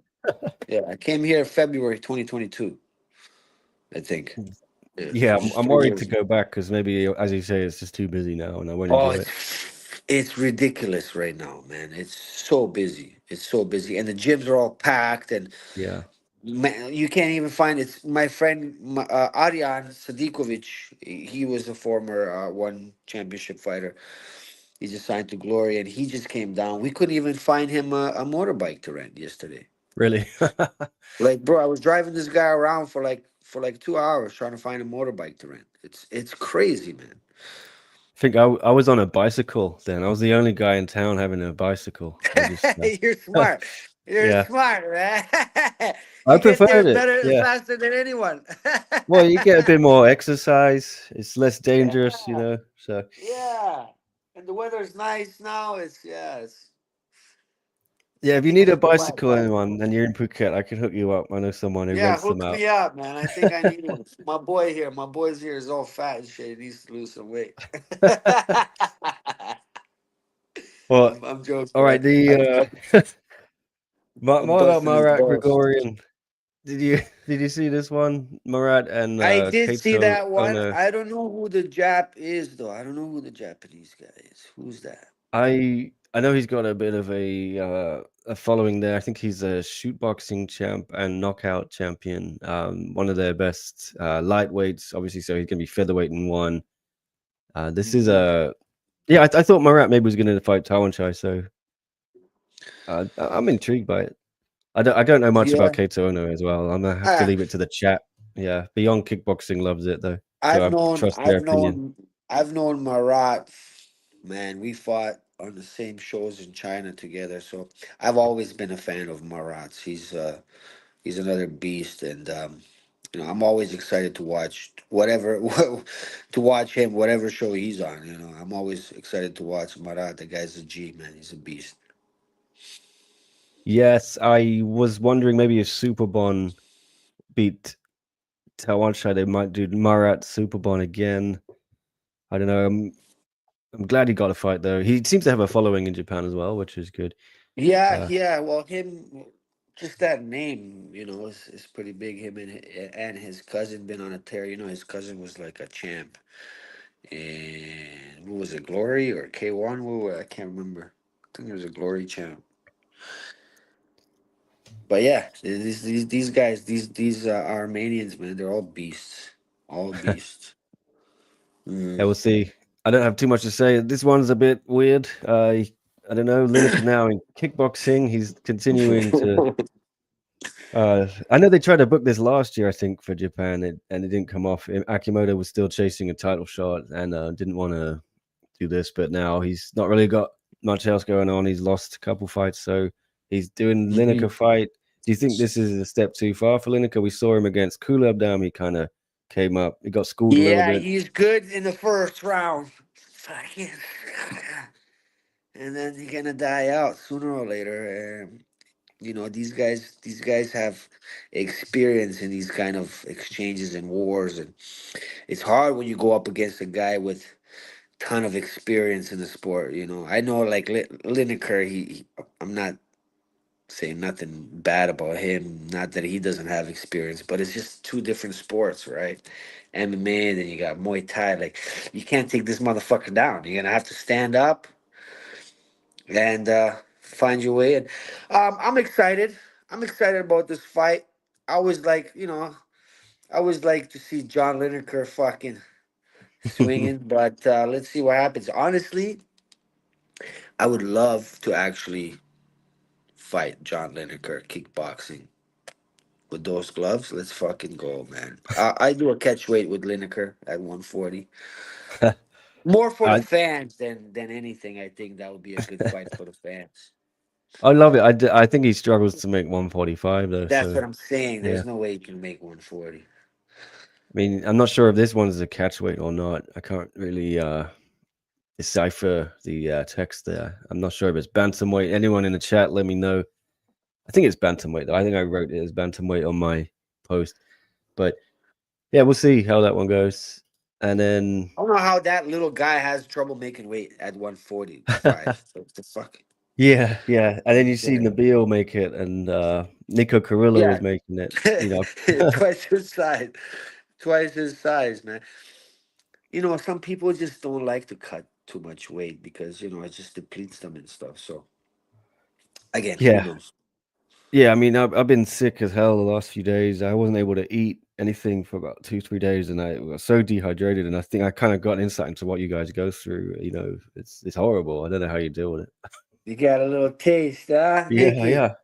Yeah, I came here February 2022. I think. Yeah, Yeah, just I'm three worried to years. go back because maybe, as you say, it's just too busy now, and I won't Oh, enjoy it. it's ridiculous right now, man. It's so busy. It's so busy, and the gyms are all packed, and Yeah, man, you can't even find it. My friend Aryan Sadikovic, he was a former one championship fighter. He just signed to Glory, and he just came down. We couldn't even find him a motorbike to rent yesterday. really. I Like, bro, I was driving this guy around for like 2 hours trying to find a motorbike to rent. It's crazy, man. think I was on a bicycle then. I was the only guy in town having a bicycle. I just You're smart. You're yeah, smart, man. I You get there preferred it. better, Yeah. faster than anyone. Well, you get a bit more exercise. It's less dangerous, Yeah, So yeah. And the weather's nice now. yeah, I if you think I need a should go buy a bicycle, bike. anyone, and you're in Phuket, I can hook you up. I know someone who Yeah, rents them hook out. me up, man. I think I need one. My boy's here is all fat and shit. He needs to lose some weight. Well, I'm all joking. right. I'm What about busting his Marat balls. Grigorian? Did you did you see this one? Marat and I did see Kato that one. Ono. I don't know who the Jap is though. I don't know who the Japanese guy is. Who's that? I know he's got a bit of a following there. I think he's a shoot boxing champ and knockout champion. One of their best lightweights, obviously. So he's gonna be featherweight in one. This is Hmm. a yeah. I thought Marat maybe was gonna fight Taiwan Chai, so I'm intrigued by it. I don't know much Yeah. about Kato Ono as well. I'm gonna have to Ah, leave it to the chat. Yeah, Beyond Kickboxing loves it though, so I've I known trust their I've opinion. known I've known Marat. Man, we fought on the same shows in China together, so I've always been a fan of Marat's. He's another beast, and I'm always excited to watch whatever to watch him whatever show he's on. I'm always excited to watch Marat. The guy's a G, man. He's a beast. Yes, I was wondering maybe if Superbon beat Tawanshai, they might do Marat Superbon again. I don't know. I'm glad he got a fight though. He seems to have a following in Japan as well, which is good. Yeah, Uh, yeah. Well, him, just that name, is pretty big. Him and his cousin been on a tear. His cousin was like a champ, and what was it, Glory or K1? I can't remember. I think it was a Glory champ. But yeah, these guys, these Armenians, man, they're all beasts, all beasts. yeah, Mm. we'll see. I don't have too much to say. This one's a bit weird. I don't know. Lineker now in kickboxing. He's continuing to. I know they tried to book this last year, I think, for Japan, and it didn't come off. Akimoto was still chasing a title shot and didn't want to do this, but now he's not really got much else going on. He's lost a couple fights, so he's doing Lineker Mhm. fight. Do you think this is a step too far for Lineker? We saw him against Kulabdam. He kind of came up. He got schooled a little Yeah, bit. he's good in the first round. Fucking. And then he's gonna die out sooner or later. These guys have experience in these kind of exchanges and wars, and it's hard when you go up against a guy with ton of experience in the sport. I know, like Lineker, I'm not saying nothing bad about him. Not that he doesn't have experience, but it's just two different sports, right? MMA, and then you got Muay Thai. Like, you can't take this motherfucker down. You're gonna have to stand up and find your way. And I'm excited. I'm excited about this fight. I always like, I always like to see John Lineker fucking swinging, but let's see what happens. Honestly, I would love to actually fight John Lineker kickboxing with those gloves. Let's fucking go, man. I do a catch weight with Lineker at 140. More for the I fans than anything. I think that would be a good fight for the fans. I love it. I think he struggles to make 145 though. That's So what I'm saying. yeah, There's no way you can make 140. I mean, I'm not sure if this one's a catch weight or not. I can't really decipher the text there. I'm not sure if it's bantamweight. Anyone in the chat, let me know. I think it's bantamweight though. I think I wrote it as bantamweight on my post. But yeah, we'll see how that one goes. And then I don't know how that little guy has trouble making weight at 145. What the fuck? yeah, yeah. And then you see Yeah. Nabil make it, and Nico Carrillo was Yeah. making it. You Twice his size. Twice his size, man. Some people just don't like to cut too much weight because, it just depletes them and stuff. So, again, who yeah, knows? yeah. I mean, I've been sick as hell the last few days. I wasn't able to eat anything for about 2, 3 days, and I was so dehydrated. And I think I kind of got insight into what you guys go through. It's horrible. I don't know how you deal with it. You got a little taste, huh, Yeah, Nikki? yeah.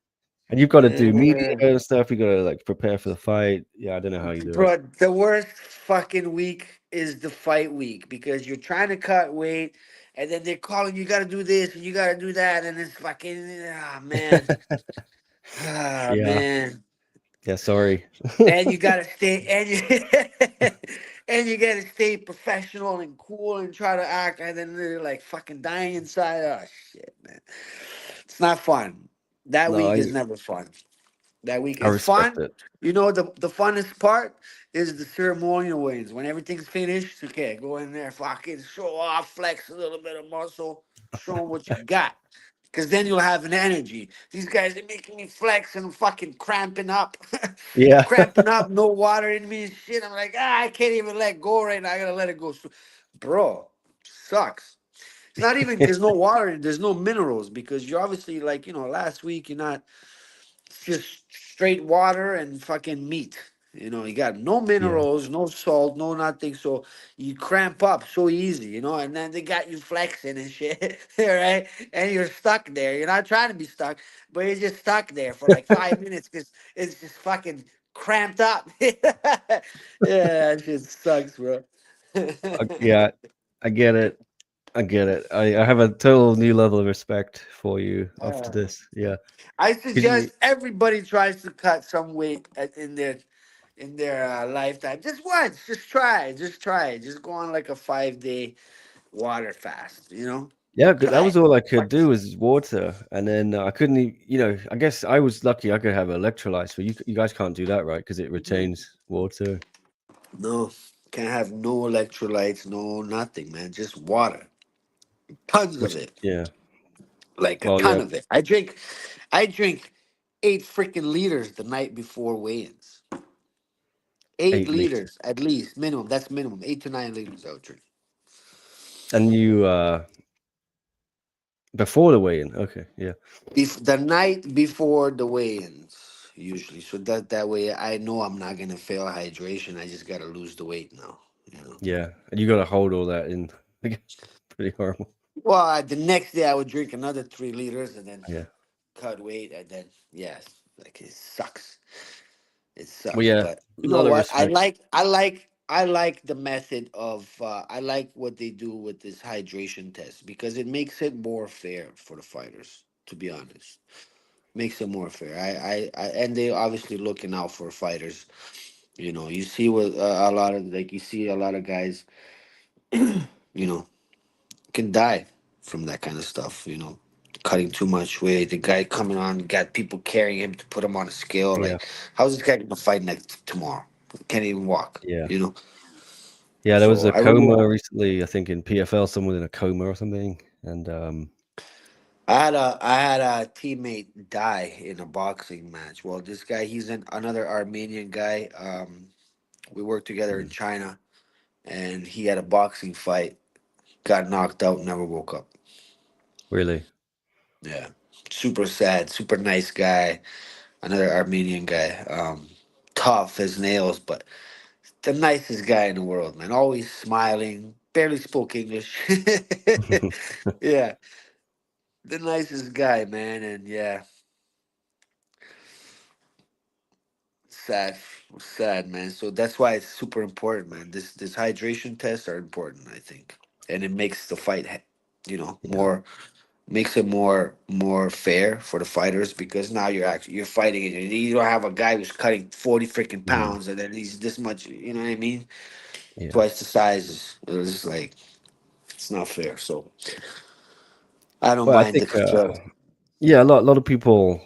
And you've got to do media Uh, and stuff. You got to like prepare for the fight. Yeah, I don't know how you do it. Bro, the worst fucking week is the fight week because you're trying to cut weight and then they're calling you got to do this and you got to do that and it's fucking man. Ah Yeah, man. yeah. Sorry. And you got to stay and you and you got to stay professional and cool and try to act and then they're like fucking dying inside. Oh shit, man. It's not fun. That No, week I is never fun. That week I is respect fun. it. The funnest part is the ceremonial wins. When everything's finished, okay, go in there, fucking show off, flex a little bit of muscle, show them what you got. Because then you'll have an energy. These guys are making me flex and I'm fucking cramping up. Yeah, Cramping up, no water in me and shit. I'm like, I can't even let go right now. I gotta let it go. Bro, sucks. It's not even there's no water, there's no minerals because you're obviously like, last week you're not just straight water and fucking meat. You got no yeah, minerals, no salt, no nothing. So you cramp up so easy, and then they got you flexing and shit, right? And you're stuck there. You're not trying to be stuck, but you're just stuck there for like 5 minutes because it's just fucking cramped up. Yeah, that shit sucks, bro. yeah. I get it. I get it. I have a total new level of respect for you after Uh, this. Yeah, I 'cause you, suggest everybody tries to cut some weight in their lifetime. Just once, just try it. Just go on like a 5 day water fast. yeah, 'cause that Try was it. all I could do Once. was water, and then I couldn't. I guess I was lucky. I could have electrolytes, but you guys can't do that, right? Because it retains water. No, can't have no electrolytes, no nothing, man. Just water, tons of Which, it, yeah. like a Well, ton yeah, of it. I drink 8 freaking liters the night before weigh-ins. Eight 8 liters, liters at least, minimum. That's minimum. 8 to 9 liters I would drink. and you before the weigh-in. Okay, yeah, The night before the weigh-ins, usually, so that way I know I'm not gonna fail hydration. I just gotta lose the weight now. You know. yeah, and you got to hold all that in. Pretty horrible. Well, the next day I would drink another 3 liters and then Yeah. cut weight, and then yes, like it sucks. It Well, sucks, yeah, but a you know lot of what? I respect. like, I like, I like the method of. I like what they do with this hydration test because it makes it more fair for the fighters. To be honest. Makes it more fair. And they obviously looking out for fighters. You see what a lot of like you see a lot of guys, you know, can die from that kind of stuff. Cutting too much weight. The guy coming on got people carrying him to put him on a scale. Yeah, Like, how's this guy gonna fight next tomorrow? Can't even walk. yeah, You know. yeah. There was So a I really, coma recently. I think in PFL, someone in a coma or something, and I had a teammate die in a boxing match. Well, this guy, he's another Armenian guy. We worked together in mm, China and he had a boxing fight, got knocked out, never woke up. really, Yeah. Super sad, super nice guy, another Armenian guy. Tough as nails, but the nicest guy in the world, man. Always smiling, barely spoke English. Yeah. The nicest guy, man. And yeah, sad. Sad, man. So that's why it's super important, man. This hydration tests are important, I think. and it makes the fight, Yeah. more, makes it more fair for the fighters, because now you're fighting and you don't have a guy who's cutting 40 freaking Mhm. pounds and then he's this much. You know what I mean? Yeah. Twice the size. It's like it's not fair. So I don't Well, I mind think, the. yeah, a lot of people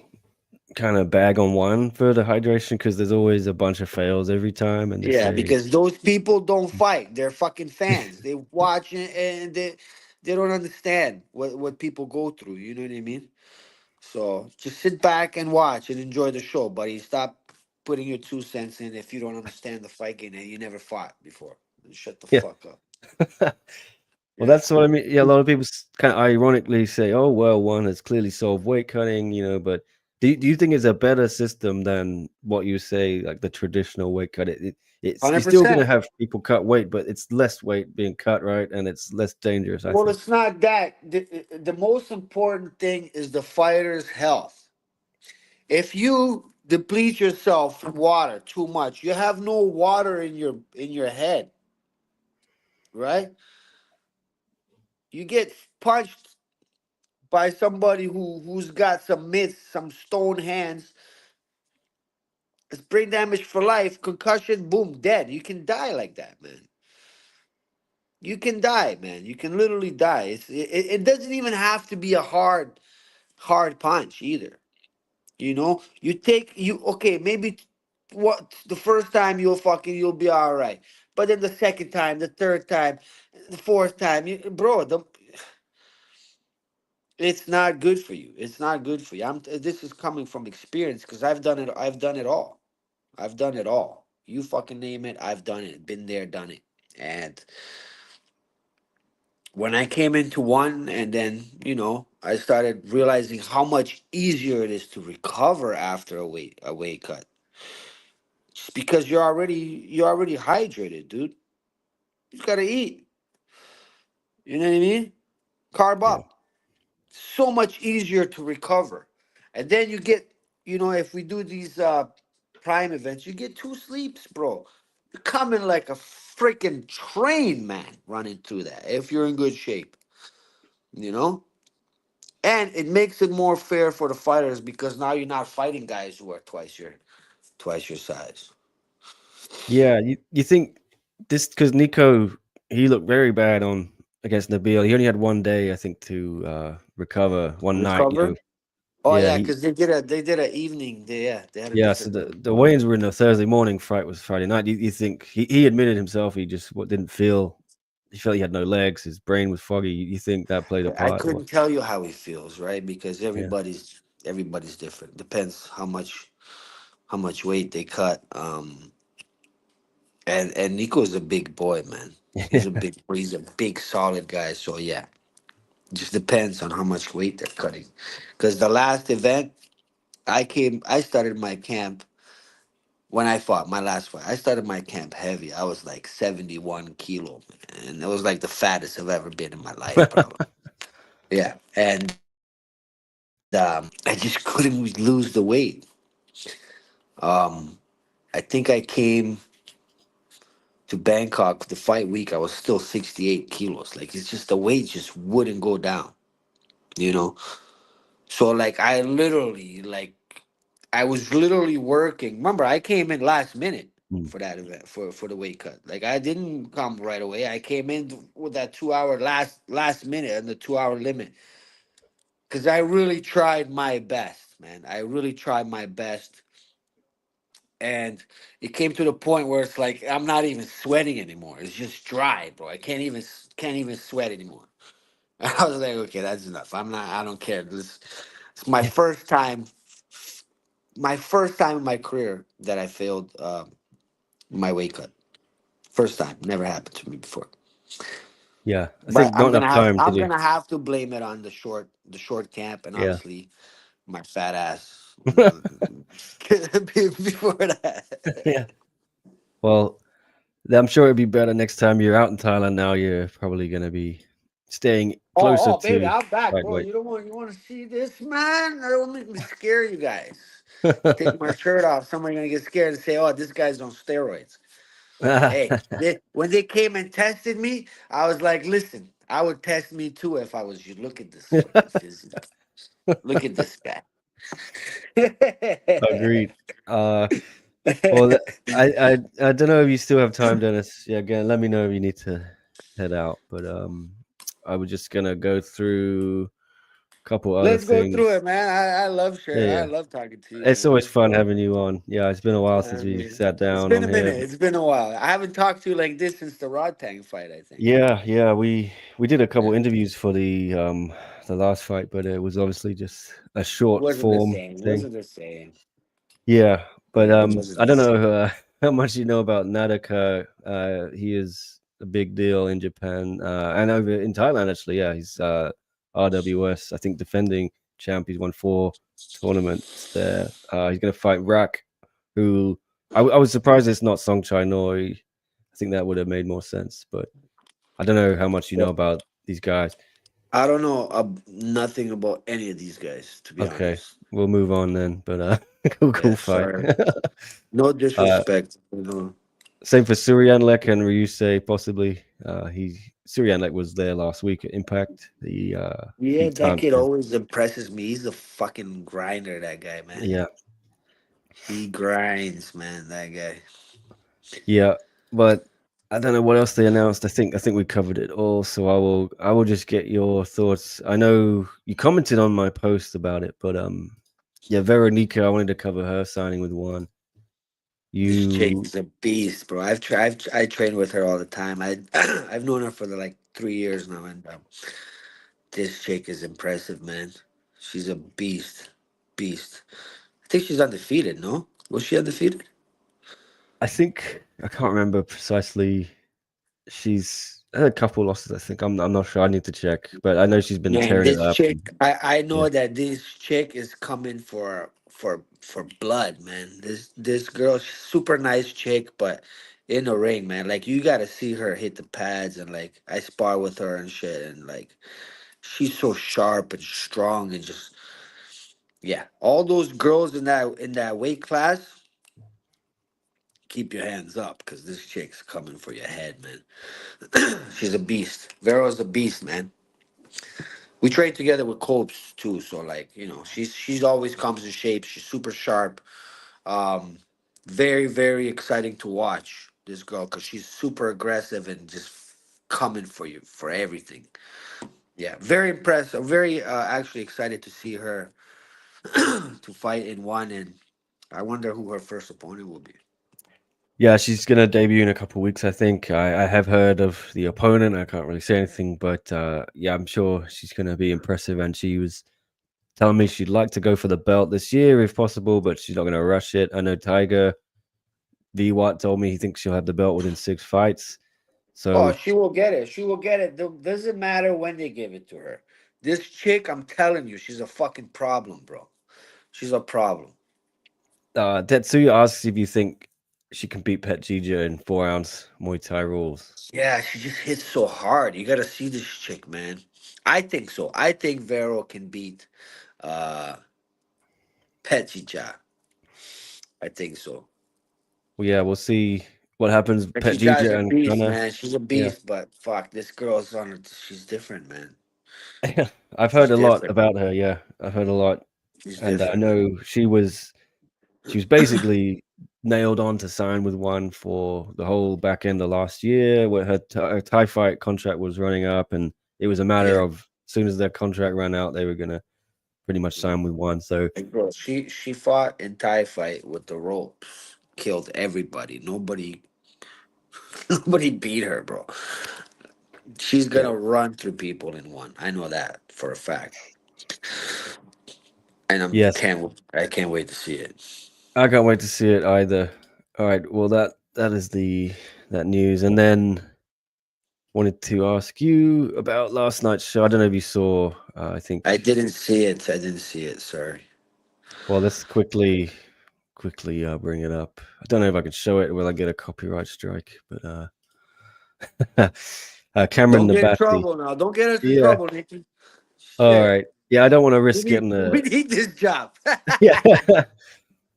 kind of bag on one for the hydration because there's always a bunch of fails every time, and they Yeah, say, because those people don't fight. They're fucking fans. They watch and they don't understand what people go through. You know what I mean? So just sit back and watch and enjoy the show, buddy. Stop putting your 2 cents in if you don't understand the fight game and you never fought before. Shut the yeah. fuck up. Well, Yeah. that's what I mean. Yeah, a lot of people kind of ironically say, "Oh, well, one has clearly solved weight cutting," but do you think it's a better system than what you say, like the traditional weight cut? It's you're still gonna 100%. have people cut weight, but it's less weight being cut, right? And it's less dangerous, I Well, think. it's not that. The most important thing is the fighter's health. If you deplete yourself from water too much, you have no water in your head, right? You get punched by somebody who's got some mitts, some stone hands. It's brain damage for life, concussion, boom, dead. You can die like that, man. You can die, man. You can literally die. It doesn't even have to be a hard punch either. You take you okay, maybe what the first time you'll be all right, but then the second time, the third time, the fourth time, bro, it's not good for you. It's not good for you. This is coming from experience because I've done it. I've done it all. I've done it all. You fucking name it. I've done it. Been there, done it. And when I came into one, and then I started realizing how much easier it is to recover after a weight cut. Just because you're already hydrated, dude. You just gotta eat. You know what I mean? Carb Yeah. up. So much easier to recover. And then you get, if we do these prime events, you get 2 sleeps, bro. You're coming like a freaking train, man, running through that if you're in good shape, you know? And it makes it more fair for the fighters because now you're not fighting guys who are twice your size. Yeah, you think this because Nico he looked very bad on against Nabil. He only had 1 day, I think, to recover. One night, Recover? Oh Yeah, yeah, he because they did a evening. They had a yeah. So different. the weigh-ins were in the Thursday morning. Fight was Friday night. You think he admitted himself he just didn't feel. He felt he had no legs. His brain was foggy. You think that played a I part or what? couldn't tell you how he feels, right? Because Yeah, everybody's different. Depends how much weight they cut. And Nico's a big boy, man. yeah, He's a big solid guy. So yeah, just depends on how much weight they're cutting. Because the last event I started my camp when I fought my last fight. I started my camp heavy. I was like 71 kilo, man, and it was like the fattest I've ever been in my life, probably. Yeah, and I just couldn't lose the weight. Um, I think I came to Bangkok the fight week. I was still 68 kilos. Like it's just the weight just wouldn't go down, you know. So like I was literally working. Remember, I came in last minute Mm. for that event for the weight cut. Like I didn't come right away. I came in with that 2 hour last minute and the 2 hour limit because I really tried my best, man. I really tried my best, and it came to the point where it's like I'm not even sweating anymore. It's just dry, bro. I can't even sweat anymore. I was like, okay, that's enough. I don't care. It's my first time in my career that I failed my weight cut. First time, never happened to me before. yeah. I But think not I'm enough gonna have time to I'm do. gonna have to blame it on the short camp and Yeah, obviously my fat ass before that. yeah. Well, I'm sure it'd be better next time you're out in Thailand. Now you're probably gonna be staying closer Oh, baby, to I'm back, right bro. weight. You want to see this, man? I don't make me scare you guys. Take my shirt off. Somebody's gonna get scared and say, "Oh, this guy's on steroids." Hey, when they came and tested me, I was like, listen, I would test me too if I was you. Look at this fucking physique. Look at this guy. Agreed. Uh, well, I don't know if you still have time, Dennis. Yeah, again, let me know if you need to head out. But I was just gonna go through a couple other Let's go through things. it, man. I love Yeah, sharing. I yeah. love talking to you, It's man. always Let's fun go. having you on. Yeah, it's been a while I since we mean, sat it's down been on a here. minute. It's been a while. I haven't talked to you like this since the Rodtang fight, I think. Yeah, yeah, we did a couple Yeah. interviews for the last fight, but it was obviously just a short Wasn't the form same. thing. Wasn't the same. Yeah, but It wasn't I the don't same. know how much you know about Nadaka. He is a big deal in Japan and over in Thailand actually. Yeah, he's RWS, I think defending champ. He's won 4 tournaments there. He's gonna fight Rak, who I was surprised it's not Songchai Noi. I think that would have made more sense, but I don't know how much you know about these guys. I don't know nothing about any of these guys, to be Okay, honest. we'll move on then. But cool Yeah, fight. sorry. No uh, disrespect. You know. Same for Suryanlek and Ryusei, possibly. Suryanlek was there last week at Impact. He Yeah, beat that Tan kid Chen. always impresses me. He's a fucking grinder, that guy, man. Yeah, He grinds, man, that guy. yeah, but I don't know what else they announced. I think we covered it all. So I will just get your thoughts. I know you commented on my post about it, but yeah, Vero Nika, I wanted to cover her signing with One. This chick You, is a beast, bro. I train with her all the time. I've known her for like 3 years now, and this chick is impressive, man. She's a beast, beast. I think she's undefeated. No, was she undefeated? I think I can't remember precisely. She's had a couple losses, I think. I'm not sure. I need to check, but I know she's been Man, tearing it this up. chick, I Yeah, know that this chick is coming for blood, man. This girl, she's super nice chick, but in the ring, man, like you gotta see her hit the pads and like I spar with her and shit, and like she's so sharp and strong and just yeah. All those girls in that weight class, keep your hands up because this chick's coming for your head, man. She's a beast. Vero's a beast, man. We train together with Copes too, so like she's always comes in shape. She's super sharp. Um, very exciting to watch this girl because she's super aggressive and just coming for you for everything. Yeah, very impressed. I'm very actually excited to see her to fight in one, and I wonder who her first opponent will be. yeah, she's gonna debut in a couple of weeks, I think. I have heard of the opponent. I can't really say anything, but yeah, I'm sure she's gonna be impressive. And she was telling me she'd like to go for the belt this year if possible, but she's not gonna rush it. I know Tiger V Watt told me he thinks she'll have the belt within 6 fights. Oh, So she will get it. She will get it. Doesn't matter when they give it to her. This chick, I'm telling you, she's a fucking problem, bro. She's a problem. Tetsuya asks if you think she can beat Pet Gija in 4 ounce Muay Thai rules. Yeah, she just hits so hard. You gotta see this chick, man. I think so. I think Vero can beat uh Petija. I think so. Well, yeah, we'll see what happens. Pet Petija's Gija a and beast, Kana. man. She's a Yeah. beast, but fuck, this girl's on it. She's different, man. I've heard She's a lot different. about her. Yeah, I've heard a lot, She's and I different. know she was basically nailed on to sign with One for the whole back end of last year, where her Thai fight contract was running up, and it was a matter Yeah. of as soon as their contract ran out, they were gonna pretty much sign with One. So Like, bro, she fought in Thai fight with the ropes. Killed everybody. Nobody beat her, bro. She's yeah, gonna run through people in one. I know that for a fact. And yes, I can't wait to see it. I can't wait to see it either. All right, well that is the that news, and then wanted to ask you about last night's show. I don't know if you saw. I think. I didn't see it. I didn't see it. Sorry. Well, let's quickly bring it up. I don't know if I can show it. Will I get a copyright strike? But Cameron Don't get in Nabati. trouble now. Don't get us in Yeah. trouble, Nikki. All Shit. right. Yeah, I don't want to risk getting We the. need this job. Yeah.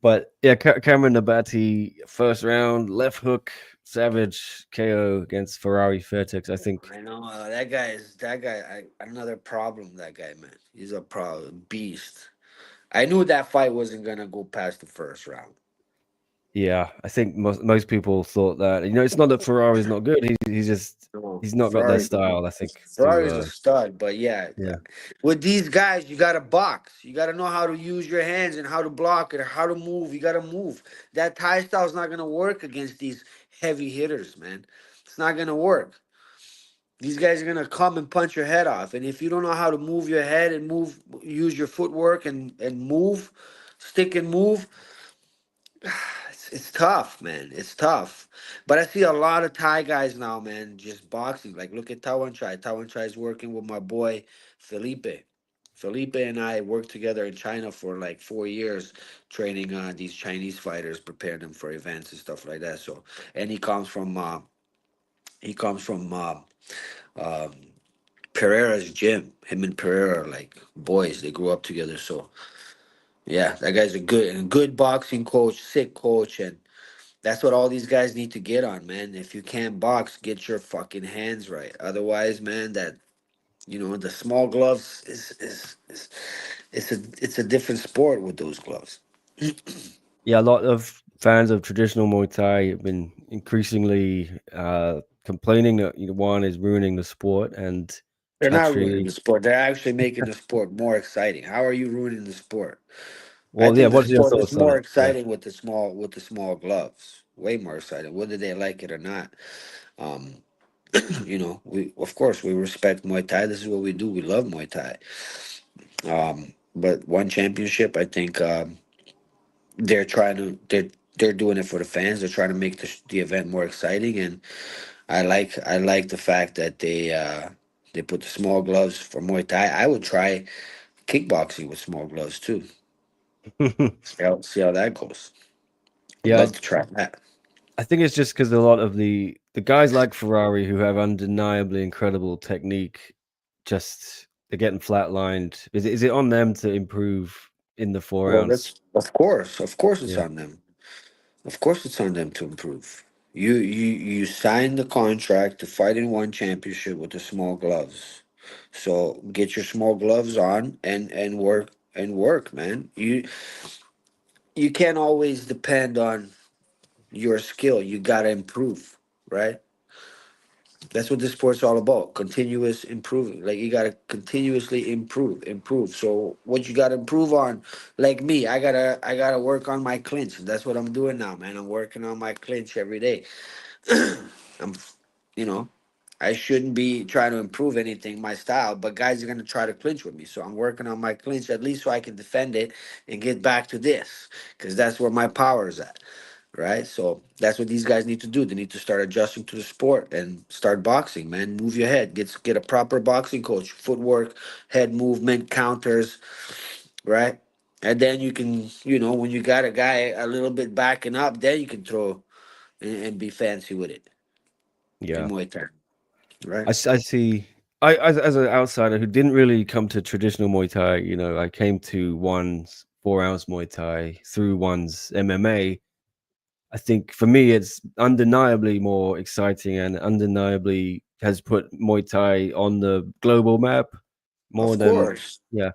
But yeah, Cameron Nabati, first round left hook. savage KO against Ferrari Fairtex. I think, I know that guy. Another problem. That guy, man, he's a problem beast. I knew that fight wasn't gonna go past the first round. yeah, I think most people thought that. It's not that Ferrari's not good. He's just No, he's not got their style. I think to Ferrari's a stud, but yeah, yeah. with these guys, you gotta box. You gotta know how to use your hands and how to block it, or how to move. You gotta move. That Thai style's not gonna work against these heavy hitters, man. It's not gonna work. These guys are gonna come and punch your head off, and if you don't know how to move your head and move, use your footwork and move, stick and move, it's tough, man. It's tough. But I see a lot of Thai guys now, man, just boxing. Like, look at Tawan Chai. Tawan Chai is working with my boy Felipe. Felipe and I worked together in China for like 4 years, training these Chinese fighters, preparing them for events and stuff like that. So, and he comes from um, Pereira's gym. Him and Pereira are like boys. They grew up together. So, yeah, that guy's a good boxing coach, sick coach, and that's what all these guys need to get on, man. If you can't box, get your fucking hands right. Otherwise, man, the small gloves is it's a different sport with those gloves. Yeah, a lot of fans of traditional Muay Thai have been increasingly complaining that one is ruining the sport, and They're not ruining actually, the sport. They're actually making the sport more exciting. How are you ruining the sport? I well, yeah. think the What's your sport is thoughts on more it? Yeah. exciting with the small gloves. Way more exciting, whether they like it or not. Um, we of course we respect Muay Thai. This is what we do. We love Muay Thai. But one championship, I think they're doing it for the fans. They're trying to make the event more exciting, and I like the fact that they put the small gloves for Muay Thai. I would try kickboxing with small gloves too. See how that goes. I'd Yeah, love to try that. I think it's just because a lot of the guys like Ferrari who have undeniably incredible technique, just they're getting flatlined. Is it on them to improve in the four Well, ounce? that's of course it's Yeah. on them. Of course, it's on them to improve. You signed the contract to fight in one championship with the small gloves. So get your small gloves on and work, man. You can't always depend on your skill. You gotta improve, right? That's what this sport's all about. Continuous improving. Like you gotta continuously improve. So what you gotta improve on, like me, I gotta work on my clinch. That's what I'm doing now, man. I'm working on my clinch every day. I'm, you know, I shouldn't be trying to improve anything my style, but guys are gonna try to clinch with me. So I'm working on my clinch at least so I can defend it and get back to this, because that's where my power is at, right? So that's what these guys need to do. They need to start adjusting to the sport and start boxing, man. Move your head. Get a proper boxing coach, footwork, head movement, counters, right? And then you can, when you got a guy a little bit backing up, then you can throw and be fancy with it in Yeah. Muay Thai, right? I see. I as an outsider who didn't really come to traditional Muay Thai, I came to one's 4 ounce Muay Thai through one's MMA. I think for me, it's undeniably more exciting and undeniably has put Muay Thai on the global map more Of than, course, yeah.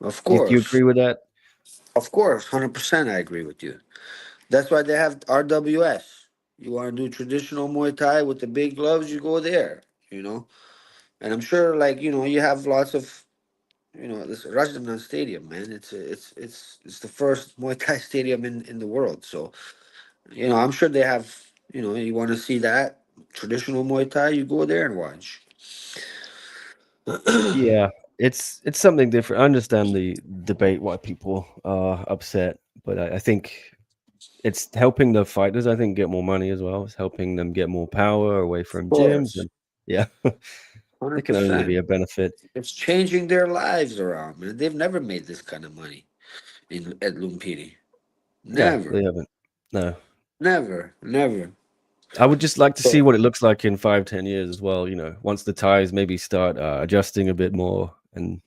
of Do you course, agree with that? 100%. I agree with you. That's why they have RWS. You want to do traditional Muay Thai with the big gloves, you go there. You know, and I'm sure, like you have lots of this Rodtang Stadium, man. It's the first Muay Thai stadium in the world. So I'm sure they have. You want to see that traditional Muay Thai, you go there and watch. Yeah, it's something different. I understand the debate why people are upset, but I think it's helping the fighters, I think, get more money as well. It's helping them get more power away Of from gyms, course, and yeah, it hundred can only be percent. a benefit. It's changing their lives around, man. They've never made this kind of money at Lumpini. Yeah, Never, they haven't. No. never, never. I would just like to see So what it looks like in 5, 10 years as well, once the ties maybe start, adjusting a bit more and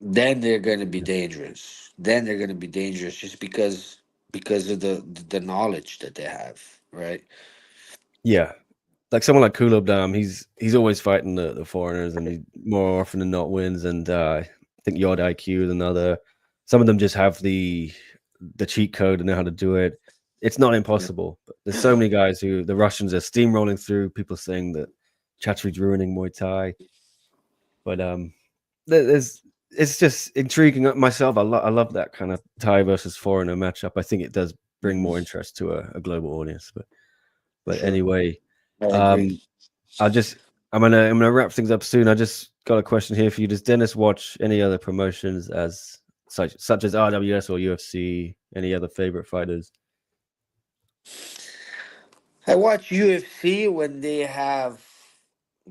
then they're gonna be yeah. dangerous. Then they're gonna be dangerous just because of the knowledge that they have, right? Yeah, like someone like Kulub Dam, he's always fighting the foreigners, and he more often than not wins. And I think Yod IQ is another. Some of them just have the cheat code and know how to do it. It's not Yeah. impossible, but there's so many guys who the Russians are steamrolling through. People saying that Chatri's ruining Muay Thai, but there's it's just intriguing myself. I love that kind of Thai versus foreigner matchup. I think it does bring more Mhm. interest to a global audience. For But sure. anyway, I agree. um, I'll just I'm gonna wrap things up soon. I just got a question here for you. Does Dennis watch any other promotions as such as RWS or UFC? Any other favorite fighters? I watch UFC when they have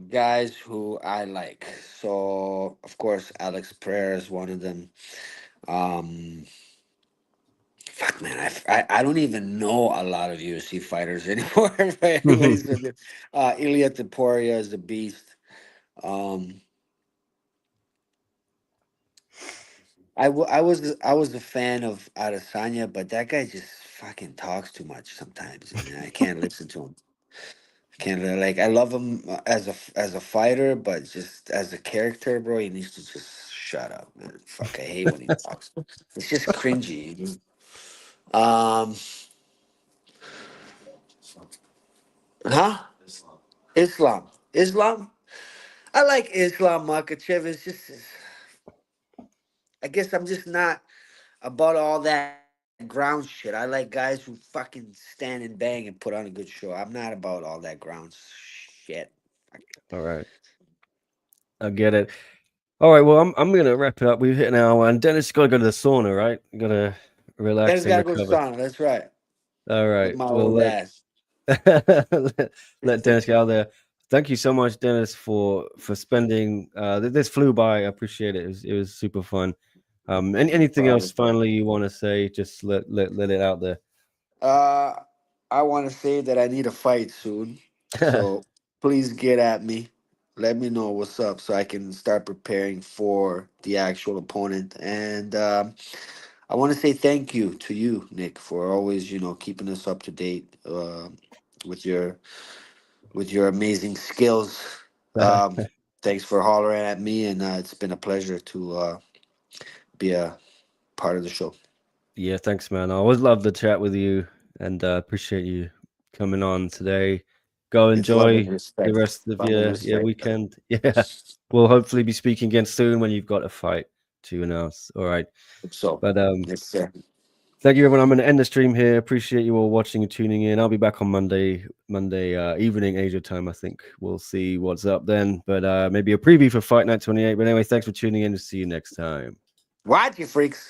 guys who I like. So of course Alex Pereira is one of them. Um, Fuck man, I don't even know a lot of UFC fighters anymore. But anyways, Ilya Taporia is the beast. Um, I was a fan of Adesanya, but that guy just fucking talks too much sometimes, and I can't listen to him. I can't like I love him as a fighter, but just as a character, bro, he needs to just shut up, man. Fuck, I hate when he talks. It's just cringy. Um, huh? Islam. I like Islam Makachev. It's just, I guess I'm just not about all that ground shit. I like guys who fucking stand and bang and put on a good show. I'm not about all that ground shit. All right, I get it. All right, well, I'm gonna wrap it up. We've hit an hour, and Dennis got to go to the sauna, right? You gotta Dennis relax and gotta go to recover. sauna. That's right. All With right, my well old ass. let Dennis get out there. Thank you so much, Dennis, for spending. This flew by. I appreciate it. It was super fun. No Anything else problem. finally you want to say? Just let it out there. Uh, I want to say that I need a fight soon. So please get at me. Let me know what's up so I can start preparing for the actual opponent. And I want to say thank you to you, Nick, for always, keeping us up to date with your amazing skills. Um, Thanks for hollering at me, and it's been a pleasure to be a part of the show. Yeah, thanks, man. I always love the chat with you, and appreciate you coming on today. Go It's love enjoy and the respect. rest of Love and your respect. weekend. Yeah, we'll hopefully be speaking again soon when you've got a fight to announce. All right, So, but yes, sir. thank you, everyone. I'm going to end the stream here. Appreciate you all watching and tuning in. I'll be back on Monday evening Asia time. I think we'll see what's up then. But maybe a preview for Fight Night 28. But anyway, thanks for tuning in. See you next time. Watch you, freaks.